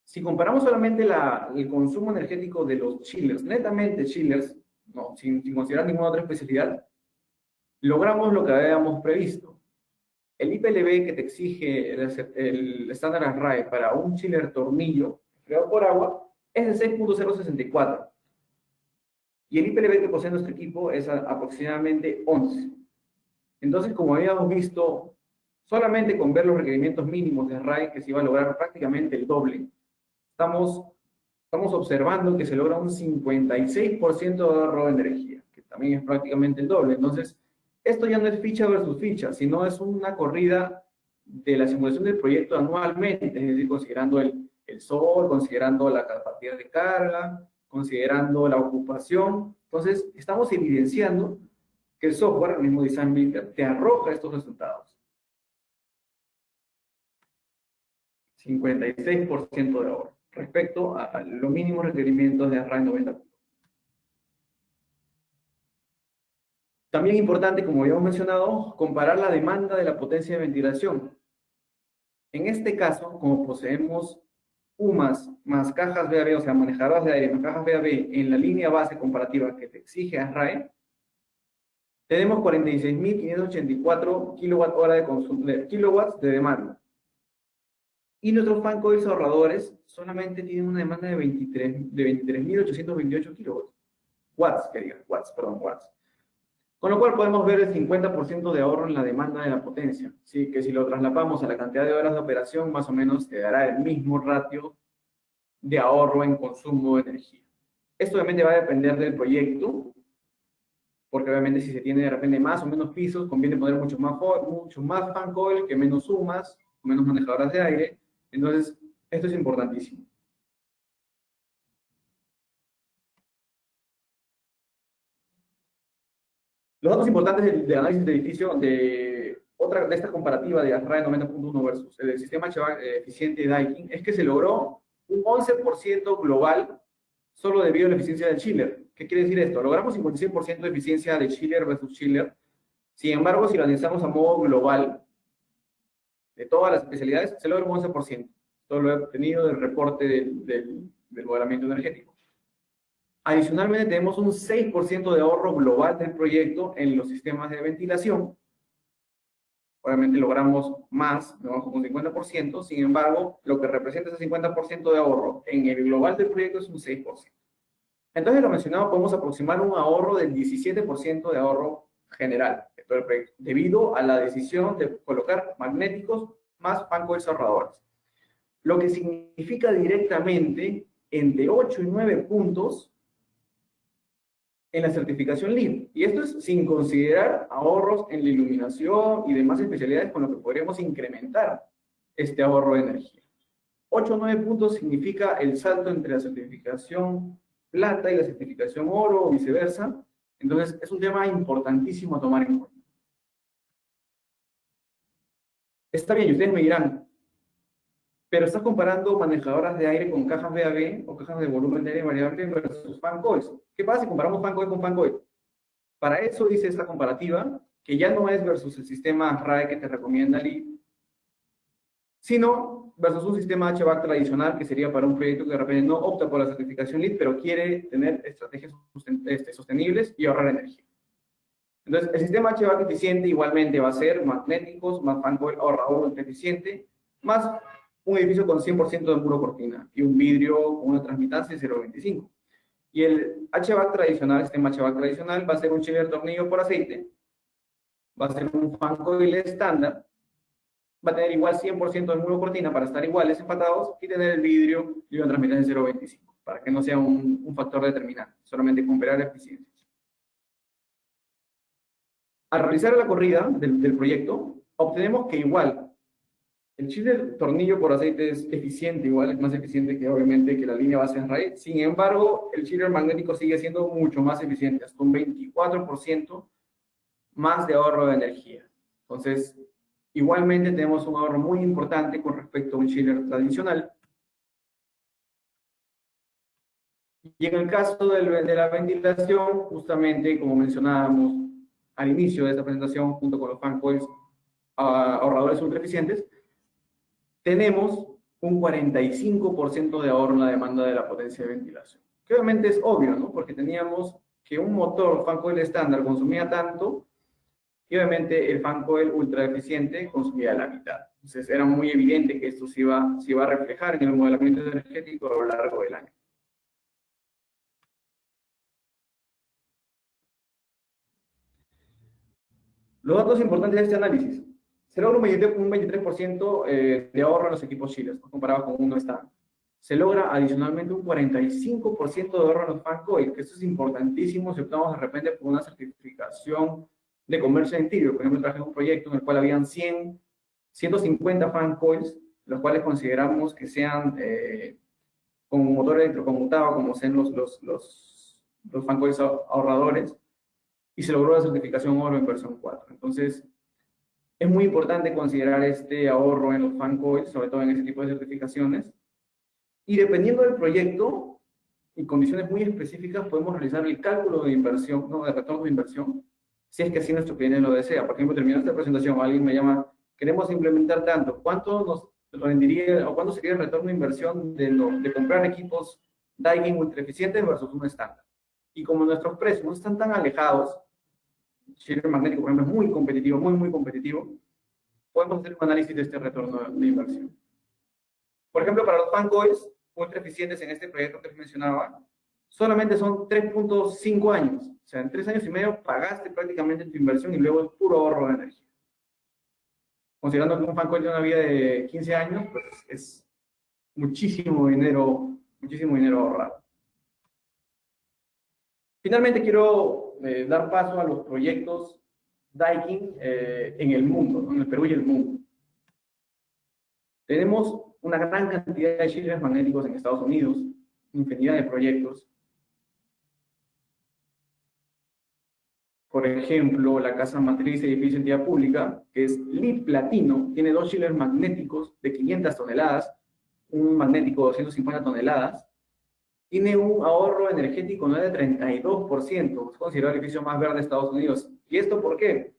Si comparamos solamente el consumo energético de los chillers, netamente chillers, no, sin considerar ninguna otra especialidad, logramos lo que habíamos previsto. El IPLB que te exige el estándar ASRAE para un chiller tornillo creado por agua es de 6.064. Y el IPLB que posee nuestro equipo es aproximadamente 11. Entonces, como habíamos visto, solamente con ver los requerimientos mínimos de ASRAE, que se iba a lograr prácticamente el doble, estamos observando que se logra un 56% de ahorro de energía, que también es prácticamente el doble. Entonces, esto ya no es ficha versus ficha, sino es una corrida de la simulación del proyecto anualmente, es decir, considerando el sol, considerando la capacidad de carga, considerando la ocupación. Entonces, estamos evidenciando que el software, el mismo Design Builder, te arroja estos resultados. 56% de ahorro respecto a los mínimos requerimientos de ASRAE 90. También importante, como habíamos mencionado, comparar la demanda de la potencia de ventilación. En este caso, como poseemos UMAS más cajas VAB, o sea, manejadoras de aire más cajas VAB en la línea base comparativa que te exige ASRAE, tenemos 46.584 kilowatts de demanda. Y nuestros fan coils ahorradores solamente tienen una demanda de 23.828 kilowatts. Watts. Con lo cual podemos ver el 50% de ahorro en la demanda de la potencia. ¿Sí? Que si lo trasladamos a la cantidad de horas de operación, más o menos te dará el mismo ratio de ahorro en consumo de energía. Esto obviamente va a depender del proyecto, porque obviamente si se tiene de repente más o menos pisos, conviene poner mucho más fan coil que menos sumas, menos manejadoras de aire. Entonces, esto es importantísimo. Los datos importantes del análisis de edificio de esta comparativa de ASRAE 90.1 versus el sistema HVAC eficiente de Daikin es que se logró un 11% global solo debido a la eficiencia del chiller. ¿Qué quiere decir esto? Logramos 56% de eficiencia de chiller versus chiller. Sin embargo, si lo analizamos a modo global, de todas las especialidades, se logra un 11%. Esto lo he obtenido del reporte del modelamiento energético. Adicionalmente, tenemos un 6% de ahorro global del proyecto en los sistemas de ventilación. Obviamente logramos más, debajo con un 50%, sin embargo, lo que representa ese 50% de ahorro en el global del proyecto es un 6%. Entonces, lo mencionado, podemos aproximar un ahorro del 17% de ahorro general de todo el proyecto, debido a la decisión de colocar magnéticos más fan coils ahorradores. Lo que significa directamente entre 8 y 9 puntos en la certificación LEED. Y esto es sin considerar ahorros en la iluminación y demás especialidades con lo que podríamos incrementar este ahorro de energía. 8 o 9 puntos significa el salto entre la certificación plata y la certificación oro o viceversa, Entonces, es un tema importantísimo a tomar en cuenta. Está bien, y ustedes me dirán, pero estás comparando manejadoras de aire con cajas VAB o cajas de volumen de aire variable versus fan coils. ¿Qué pasa si comparamos fan coil con fan coil? Para eso dice esta comparativa, que ya no es versus el sistema RAE que te recomienda LEED, sino versus un sistema HVAC tradicional, que sería para un proyecto que de repente no opta por la certificación LEED, pero quiere tener estrategias sostenibles y ahorrar energía. Entonces, el sistema HVAC eficiente igualmente va a ser magnéticos, más fan coil ahorrador eficiente, más un edificio con 100% de muro cortina y un vidrio con una transmitancia de 0.25. Y el HVAC tradicional, el sistema HVAC tradicional, va a ser un chiller tornillo por aceite, va a ser un fan coil estándar, va a tener igual 100% de muro cortina para estar iguales, empatados, y tener el vidrio y una transmitancia de 0.25, para que no sea un factor determinante, solamente comparar eficiencias. Al realizar la corrida del proyecto, obtenemos que igual el chiller tornillo por aceite es eficiente, igual es más eficiente que obviamente que la línea base en RAE. Sin embargo, el chiller magnético sigue siendo mucho más eficiente, hasta un 24% más de ahorro de energía. Entonces, igualmente tenemos un ahorro muy importante con respecto a un chiller tradicional. Y en el caso de la ventilación, justamente como mencionábamos al inicio de esta presentación, junto con los fan coils ahorradores ultra eficientes, tenemos un 45% de ahorro en la demanda de la potencia de ventilación. Que obviamente es obvio, ¿no? Porque teníamos que un motor fan coil estándar consumía tanto, y obviamente el fan coil ultra eficiente consumía la mitad. Entonces era muy evidente que esto se iba a reflejar en el modelamiento energético a lo largo del año. Los datos importantes de este análisis. Se logra un 23% de ahorro en los equipos chillers, comparado con uno estándar. Se logra adicionalmente un 45% de ahorro en los fan coil, que esto es importantísimo si optamos de repente por una certificación de comercio interior. Por ejemplo, traje un proyecto en el cual habían 150 fan coils, los cuales consideramos que sean con motor electroconmutado, como sean los fan coils ahorradores, y se logró la certificación oro en versión 4. Entonces, es muy importante considerar este ahorro en los fan coils, sobre todo en ese tipo de certificaciones. Y dependiendo del proyecto y condiciones muy específicas, podemos realizar el cálculo de inversión, ¿no? De retorno de inversión, si es que así nuestro cliente lo desea. Por ejemplo, terminando esta presentación, alguien me llama, queremos implementar tanto, ¿cuánto nos rendiría o cuánto sería el retorno de inversión de comprar equipos Daikin ultra eficientes versus un estándar? Y como nuestros precios no están tan alejados, chiller magnético, por ejemplo, es muy competitivo, muy competitivo, podemos hacer un análisis de este retorno de inversión. Por ejemplo, para los fan coils ultra eficientes en este proyecto que les mencionaba, solamente son 3.5 años. O sea, en 3 años y medio pagaste prácticamente tu inversión y luego es puro ahorro de energía. Considerando que un fan coil tiene una vida de 15 años, pues es muchísimo dinero ahorrado. Finalmente quiero dar paso a los proyectos Daikin en el mundo, ¿no? En el Perú y el mundo. Tenemos una gran cantidad de chillers magnéticos en Estados Unidos, infinidad de proyectos. Por ejemplo, la casa matriz de edificio de entidad pública, que es LEED Platino, tiene 2 chillers magnéticos de 500 toneladas, un magnético de 250 toneladas, tiene un ahorro energético de 32%, es considerado el edificio más verde de Estados Unidos. ¿Y esto por qué?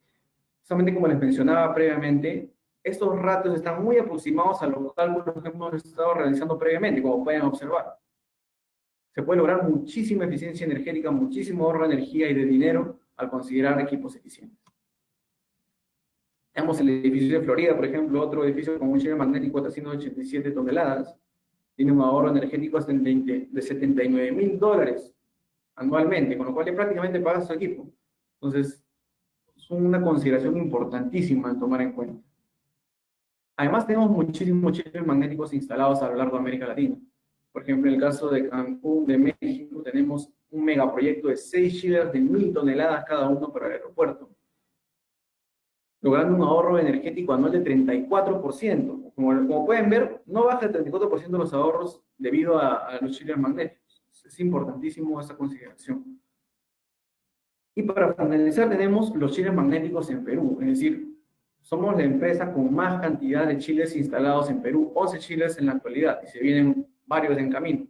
Solamente como les mencionaba previamente, estos ratios están muy aproximados a los cálculos que hemos estado realizando previamente, como pueden observar. Se puede lograr muchísima eficiencia energética, muchísimo ahorro de energía y de dinero al considerar equipos eficientes. Tenemos el edificio de Florida, por ejemplo, otro edificio con un chiller magnético de 187 toneladas, tiene un ahorro energético hasta de $79,000 anualmente, con lo cual prácticamente paga su equipo. Entonces, es una consideración importantísima en tomar en cuenta. Además, tenemos muchísimos chillers magnéticos instalados a lo largo de América Latina. Por ejemplo, en el caso de Cancún, de México, tenemos un megaproyecto de 6 chillers de 1.000 toneladas cada uno para el aeropuerto, logrando un ahorro energético anual de 34%. Como pueden ver, no baja el 34% los ahorros debido a los chillers magnéticos. Es importantísimo esta consideración. Y para finalizar, tenemos los chiles magnéticos en Perú, es decir, somos la empresa con más cantidad de chiles instalados en Perú, 11 chiles en la actualidad, y se vienen varios en camino.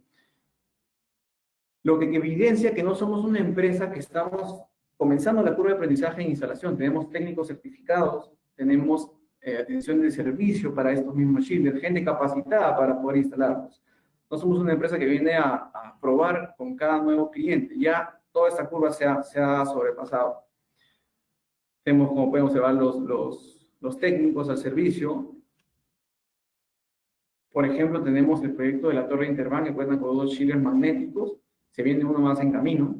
Lo que evidencia que no somos una empresa que estamos comenzando la curva de aprendizaje en instalación. Tenemos técnicos certificados, tenemos atención de servicio para estos mismos chiles, gente capacitada para poder instalarlos. No somos una empresa que viene a probar con cada nuevo cliente. Ya toda esta curva se ha sobrepasado. Tenemos, como podemos observar, los técnicos al servicio. Por ejemplo, tenemos el proyecto de la Torre Interbank, que cuenta con 2 chiles magnéticos. Se viene uno más en camino.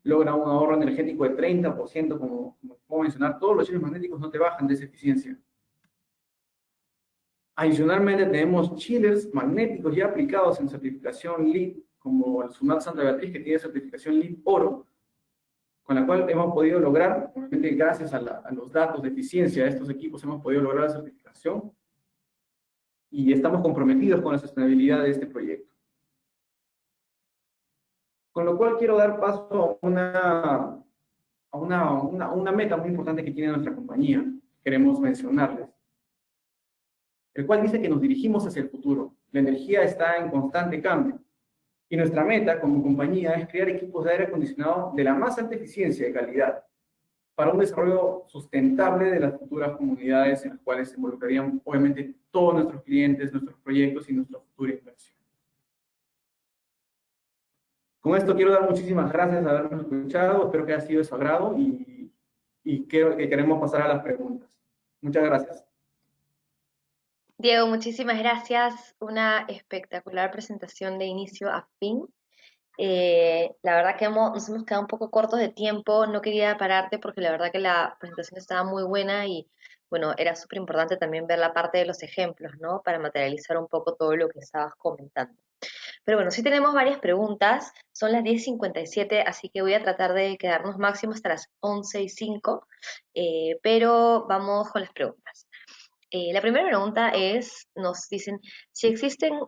Logra un ahorro energético de 30%, como puedo mencionar. Todos los chiles magnéticos no te bajan de esa eficiencia. Adicionalmente, tenemos chillers magnéticos ya aplicados en certificación LEED, como el SUNAT Santa Beatriz, que tiene certificación LEED Oro, con la cual hemos podido lograr, gracias a los datos de eficiencia de estos equipos, hemos podido lograr la certificación y estamos comprometidos con la sostenibilidad de este proyecto. Con lo cual quiero dar paso a una meta muy importante que tiene nuestra compañía, queremos mencionarles, el cual dice que nos dirigimos hacia el futuro. La energía está en constante cambio. Y nuestra meta como compañía es crear equipos de aire acondicionado de la más alta eficiencia y calidad para un desarrollo sustentable de las futuras comunidades en las cuales se involucrarían, obviamente, todos nuestros clientes, nuestros proyectos y nuestra futura inversión. Con esto quiero dar muchísimas gracias por habernos escuchado. Espero que haya sido de su agrado y queremos pasar a las preguntas. Muchas gracias. Diego, muchísimas gracias. Una espectacular presentación de inicio a fin. La verdad que nos hemos quedado un poco cortos de tiempo, no quería pararte porque la verdad que la presentación estaba muy buena y bueno, era súper importante también ver la parte de los ejemplos, ¿no? Para materializar un poco todo lo que estabas comentando. Pero bueno, sí tenemos varias preguntas, son las 10:57, así que voy a tratar de quedarnos máximo hasta las 11:05, pero vamos con las preguntas. La primera pregunta es, nos dicen, si existen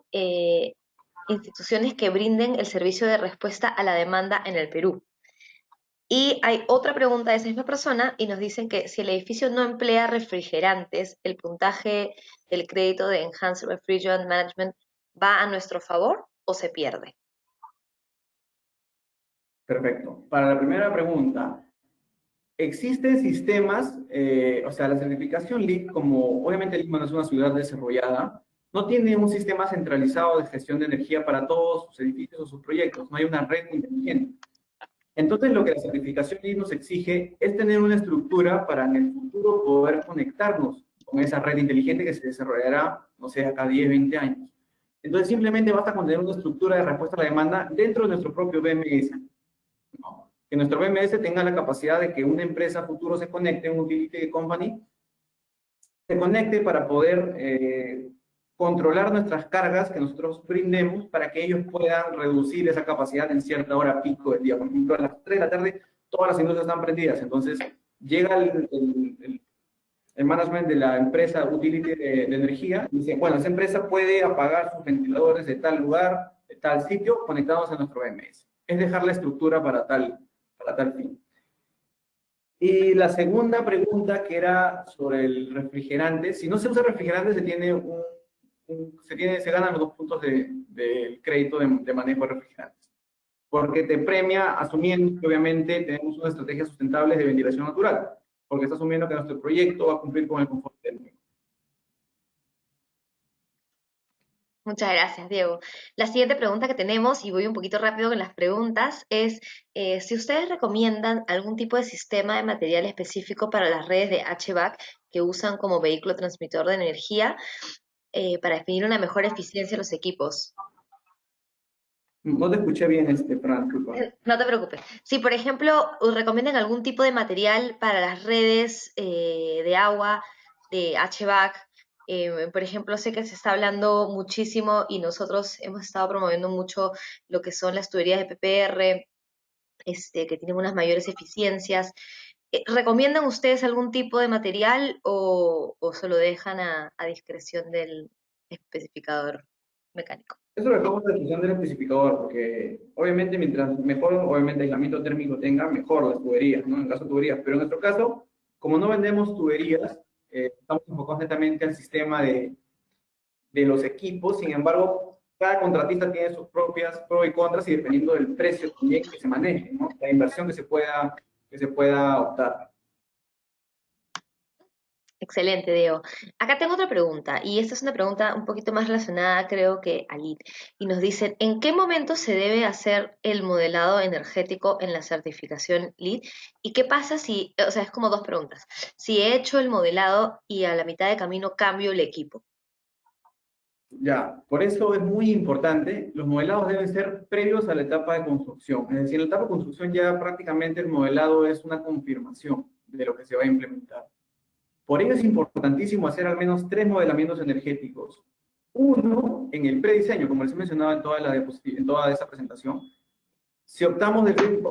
instituciones que brinden el servicio de respuesta a la demanda en el Perú. Y hay otra pregunta de esa misma persona y nos dicen que si el edificio no emplea refrigerantes, ¿el puntaje del crédito de Enhanced Refrigerant Management va a nuestro favor o se pierde? Perfecto. Para la primera pregunta, existen sistemas, o sea, la certificación LEED, como obviamente Lima no es una ciudad desarrollada, no tiene un sistema centralizado de gestión de energía para todos sus edificios o sus proyectos, no hay una red inteligente. Entonces, lo que la certificación LEED nos exige es tener una estructura para en el futuro poder conectarnos con esa red inteligente que se desarrollará, no sé, acá 10, 20 años. Entonces, simplemente basta con tener una estructura de respuesta a la demanda dentro de nuestro propio BMS, ¿no? Que nuestro BMS tenga la capacidad de que una empresa futuro se conecte, un utility company, se conecte para poder controlar nuestras cargas que nosotros brindemos para que ellos puedan reducir esa capacidad en cierta hora pico del día. Por ejemplo, a las 3 de la tarde todas las industrias están prendidas, entonces llega el management de la empresa utility de energía y dice, bueno, esa empresa puede apagar sus ventiladores de tal lugar, de tal sitio, conectados a nuestro BMS. Es dejar la estructura para tal fin. Y la segunda pregunta, que era sobre el refrigerante, si no se usa refrigerante, se ganan los 2 puntos del crédito de manejo de refrigerantes. Porque te premia asumiendo que obviamente tenemos una estrategia sustentable de ventilación natural, porque está asumiendo que nuestro proyecto va a cumplir con el confort térmico. Muchas gracias, Diego. La siguiente pregunta que tenemos, y voy un poquito rápido con las preguntas, es si ustedes recomiendan algún tipo de sistema de material específico para las redes de HVAC que usan como vehículo transmisor de energía para definir una mejor eficiencia de los equipos. No te escuché bien, Fran, disculpa. No te preocupes. Si, por ejemplo, recomiendan algún tipo de material para las redes de agua, de HVAC, por ejemplo, sé que se está hablando muchísimo y nosotros hemos estado promoviendo mucho lo que son las tuberías de PPR, que tienen unas mayores eficiencias. ¿Recomiendan ustedes algún tipo de material o se lo dejan a discreción del especificador mecánico? Eso lo dejamos a la decisión del especificador, porque obviamente mientras mejor, obviamente, aislamiento térmico tenga, mejor las tuberías, ¿no? En caso de tuberías. Pero en nuestro caso, como no vendemos tuberías, estamos enfocados netamente al sistema de los equipos. Sin embargo, cada contratista tiene sus propias pros y contras y dependiendo del precio también que se maneje, ¿no? La inversión que se pueda optar. Excelente, Diego. Acá tengo otra pregunta, y esta es una pregunta un poquito más relacionada, creo que a LEED. Y nos dicen, ¿en qué momento se debe hacer el modelado energético en la certificación LEED? ¿Y qué pasa si, o sea, es como dos preguntas, si he hecho el modelado y a la mitad de camino cambio el equipo? Ya, por eso es muy importante, los modelados deben ser previos a la etapa de construcción. Es decir, en la etapa de construcción ya prácticamente el modelado es una confirmación de lo que se va a implementar. Por ello es importantísimo hacer al menos 3 modelamientos energéticos. Uno, en el prediseño, como les he mencionado en toda esa presentación. Si optamos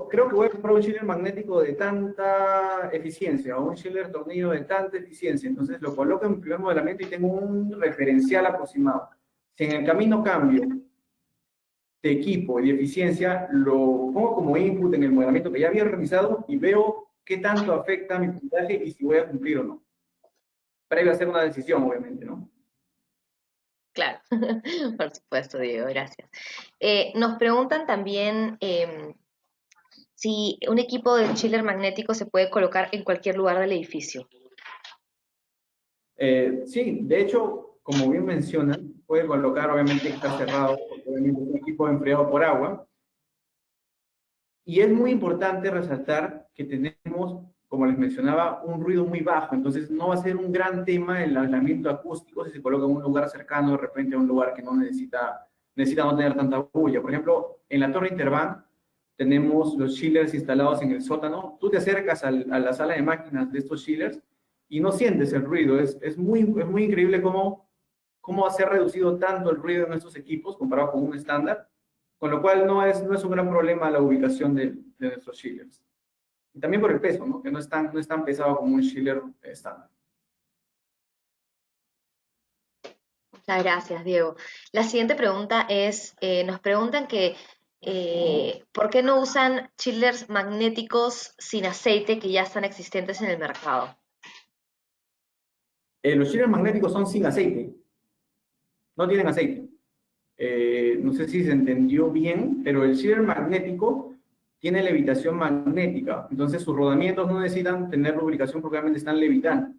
creo que voy a comprar un chiller magnético de tanta eficiencia o un chiller tornillo de tanta eficiencia, entonces lo coloco en mi primer modelamiento y tengo un referencial aproximado. Si en el camino cambio de equipo y de eficiencia, lo pongo como input en el modelamiento que ya había realizado y veo qué tanto afecta a mi puntaje y si voy a cumplir o no. Previo a hacer una decisión, obviamente, ¿no? Claro, por supuesto, Diego, gracias. Nos preguntan también si un equipo de chiller magnético se puede colocar en cualquier lugar del edificio. Sí, de hecho, como bien mencionan, puede colocar, obviamente, que está cerrado, porque obviamente es un equipo enfriado por agua. Y es muy importante resaltar que tenemos, como les mencionaba, un ruido muy bajo, entonces no va a ser un gran tema el aislamiento acústico si se coloca en un lugar cercano, de repente a un lugar que no necesita no tener tanta bulla. Por ejemplo, en la Torre Interbank tenemos los chillers instalados en el sótano. Tú te acercas a la sala de máquinas de estos chillers y no sientes el ruido. Es muy increíble cómo se ha reducido tanto el ruido en estos equipos comparado con un estándar, con lo cual no es un gran problema la ubicación de nuestros chillers. Y también por el peso, ¿no? Que no es tan pesado como un chiller estándar. Muchas gracias, Diego. La siguiente pregunta es, nos preguntan que ¿por qué no usan chillers magnéticos sin aceite que ya están existentes en el mercado? Los chillers magnéticos son sin aceite, no tienen aceite. No sé si se entendió bien, pero el chiller magnético tiene levitación magnética, entonces sus rodamientos no necesitan tener lubricación porque obviamente están levitando.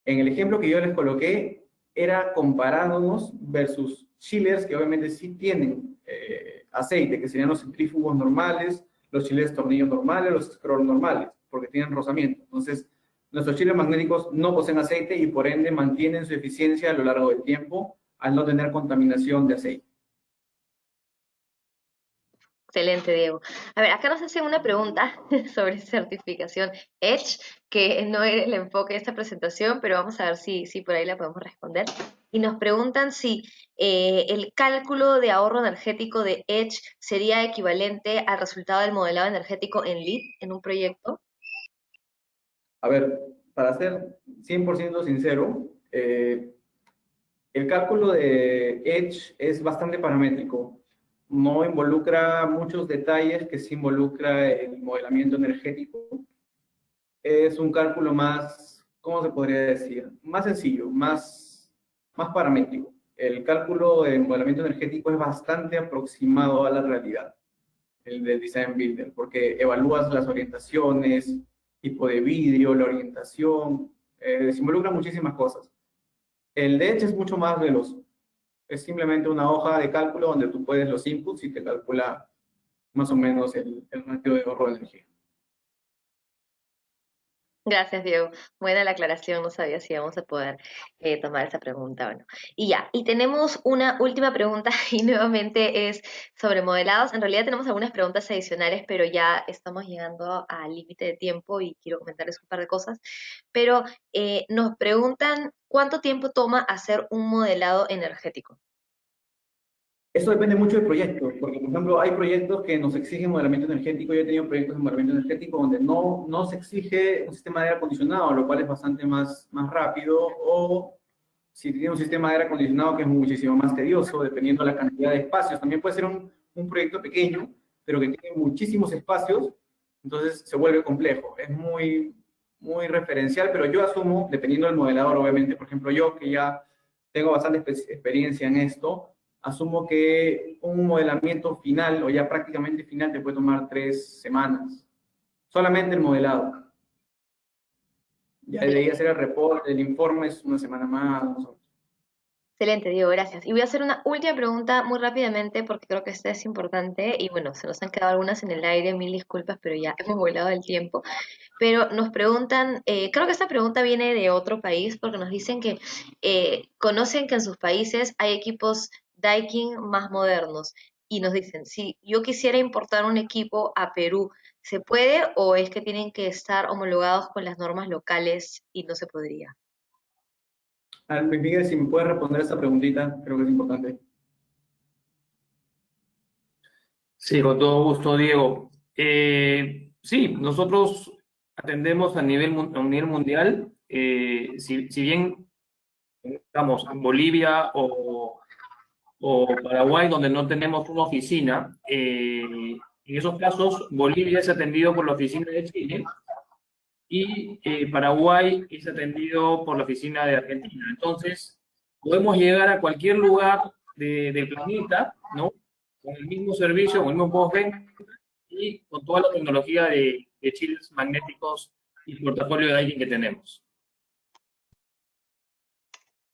En el ejemplo que yo les coloqué, era comparándonos versus chillers que obviamente sí tienen aceite, que serían los centrífugos normales, los chillers tornillos normales, los scroll normales, porque tienen rozamiento. Entonces, nuestros chillers magnéticos no poseen aceite y por ende mantienen su eficiencia a lo largo del tiempo al no tener contaminación de aceite. Excelente, Diego. A ver, acá nos hacen una pregunta sobre certificación Edge, que no era el enfoque de esta presentación, pero vamos a ver si por ahí la podemos responder. Y nos preguntan si el cálculo de ahorro energético de Edge sería equivalente al resultado del modelado energético en LEED, en un proyecto. A ver, para ser 100% sincero, el cálculo de Edge es bastante paramétrico. No involucra muchos detalles que sí involucra el modelamiento energético. Es un cálculo más, ¿cómo se podría decir? Más sencillo, más paramétrico. El cálculo de modelamiento energético es bastante aproximado a la realidad, el del Design Builder, porque evalúas las orientaciones, tipo de vidrio, la orientación, se involucran muchísimas cosas. El de Edge es mucho más veloz. Es simplemente una hoja de cálculo donde tú puedes los inputs y te calcula más o menos el ratio de ahorro de energía. Gracias, Diego. Buena la aclaración, no sabía si íbamos a poder tomar esa pregunta o no. Y ya, y tenemos una última pregunta y nuevamente es sobre modelados. En realidad tenemos algunas preguntas adicionales, pero ya estamos llegando al límite de tiempo y quiero comentarles un par de cosas. Pero nos preguntan cuánto tiempo toma hacer un modelado energético. Eso depende mucho del proyecto, porque por ejemplo hay proyectos que nos exigen modelamiento energético. Yo he tenido proyectos de modelamiento energético donde no se exige un sistema de aire acondicionado, lo cual es bastante más rápido, o si tiene un sistema de aire acondicionado que es muchísimo más tedioso, dependiendo de la cantidad de espacios. También puede ser un proyecto pequeño, pero que tiene muchísimos espacios, entonces se vuelve complejo. Es muy referencial, pero yo asumo, dependiendo del modelador, obviamente, por ejemplo, yo que ya tengo bastante experiencia en esto, asumo que un modelamiento final, o ya prácticamente final, te puede tomar 3 semanas. Solamente el modelado. Ya de ahí hacer el reporte, el informe es una semana más. Excelente, Diego, gracias. Y voy a hacer una última pregunta muy rápidamente porque creo que esta es importante y bueno, se nos han quedado algunas en el aire, mil disculpas, pero ya hemos volado el tiempo. Pero nos preguntan, creo que esta pregunta viene de otro país porque nos dicen que conocen que en sus países hay equipos Daikin más modernos y nos dicen, si yo quisiera importar un equipo a Perú, ¿se puede o es que tienen que estar homologados con las normas locales y no se podría? Luis Miguel, si me puedes responder esta preguntita, creo que es importante. Sí, con todo gusto, Diego. Sí, nosotros atendemos a nivel mundial. Si bien estamos en Bolivia o Paraguay, donde no tenemos una oficina, en esos casos Bolivia es atendido por la oficina de Chile y Paraguay es atendido por la oficina de Argentina. Entonces, podemos llegar a cualquier lugar del planeta, ¿no? Con el mismo servicio, con el mismo postgre y con toda la tecnología de chiles magnéticos y portafolio de alguien que tenemos.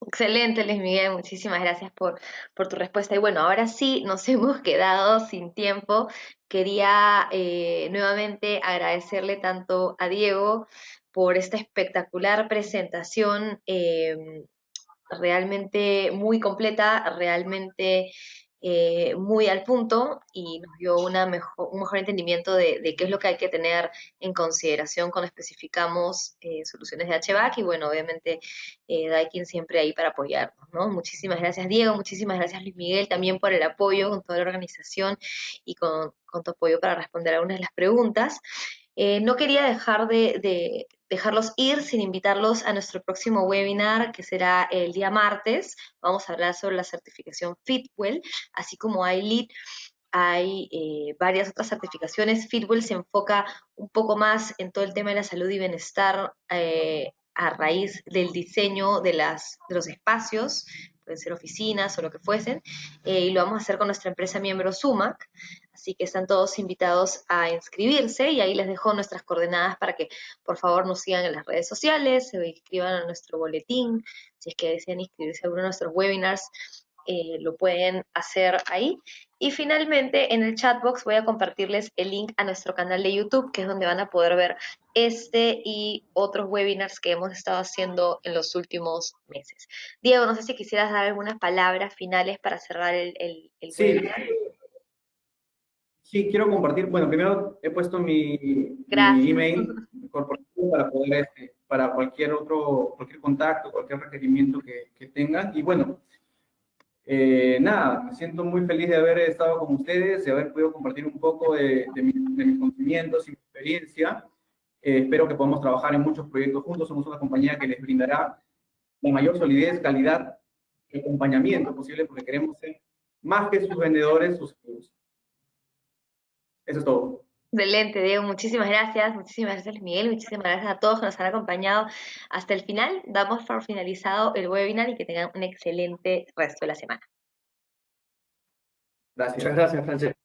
Excelente, Luis Miguel, muchísimas gracias por tu respuesta. Y bueno, ahora sí nos hemos quedado sin tiempo. Quería nuevamente agradecerle tanto a Diego por esta espectacular presentación, realmente muy completa, realmente muy al punto y nos dio un mejor entendimiento de qué es lo que hay que tener en consideración cuando especificamos soluciones de HVAC y bueno, obviamente Daikin siempre ahí para apoyarnos, ¿no? Muchísimas gracias Diego, muchísimas gracias Luis Miguel también por el apoyo con toda la organización y con tu apoyo para responder algunas de las preguntas. No quería dejar de dejarlos ir sin invitarlos a nuestro próximo webinar, que será el día martes. Vamos a hablar sobre la certificación Fitwel, así como hay LEED, hay varias otras certificaciones. Fitwel se enfoca un poco más en todo el tema de la salud y bienestar a raíz del diseño de los espacios, pueden ser oficinas o lo que fuesen, y lo vamos a hacer con nuestra empresa miembro Sumac, así que están todos invitados a inscribirse y ahí les dejo nuestras coordenadas para que por favor nos sigan en las redes sociales, se inscriban a nuestro boletín, si es que desean inscribirse a alguno de nuestros webinars, lo pueden hacer ahí. Y finalmente en el chatbox voy a compartirles el link a nuestro canal de YouTube, que es donde van a poder ver este y otros webinars que hemos estado haciendo en los últimos meses. Diego, no sé si quisieras dar algunas palabras finales para cerrar el Sí, webinar. sí, quiero compartir. Bueno, primero he puesto mi Gracias. email corporativo para poder, para cualquier contacto, cualquier requerimiento que tengan. Y bueno, nada, me siento muy feliz de haber estado con ustedes, de haber podido compartir un poco de mis conocimientos y mi experiencia. Espero que podamos trabajar en muchos proyectos juntos. Somos una compañía que les brindará la mayor solidez, calidad y acompañamiento posible porque queremos ser más que sus vendedores, sus amigos. Eso es todo. Excelente, Diego, muchísimas gracias Luis Miguel, muchísimas gracias a todos que nos han acompañado hasta el final. Damos por finalizado el webinar y que tengan un excelente resto de la semana. Gracias. Muchas gracias, Francesco.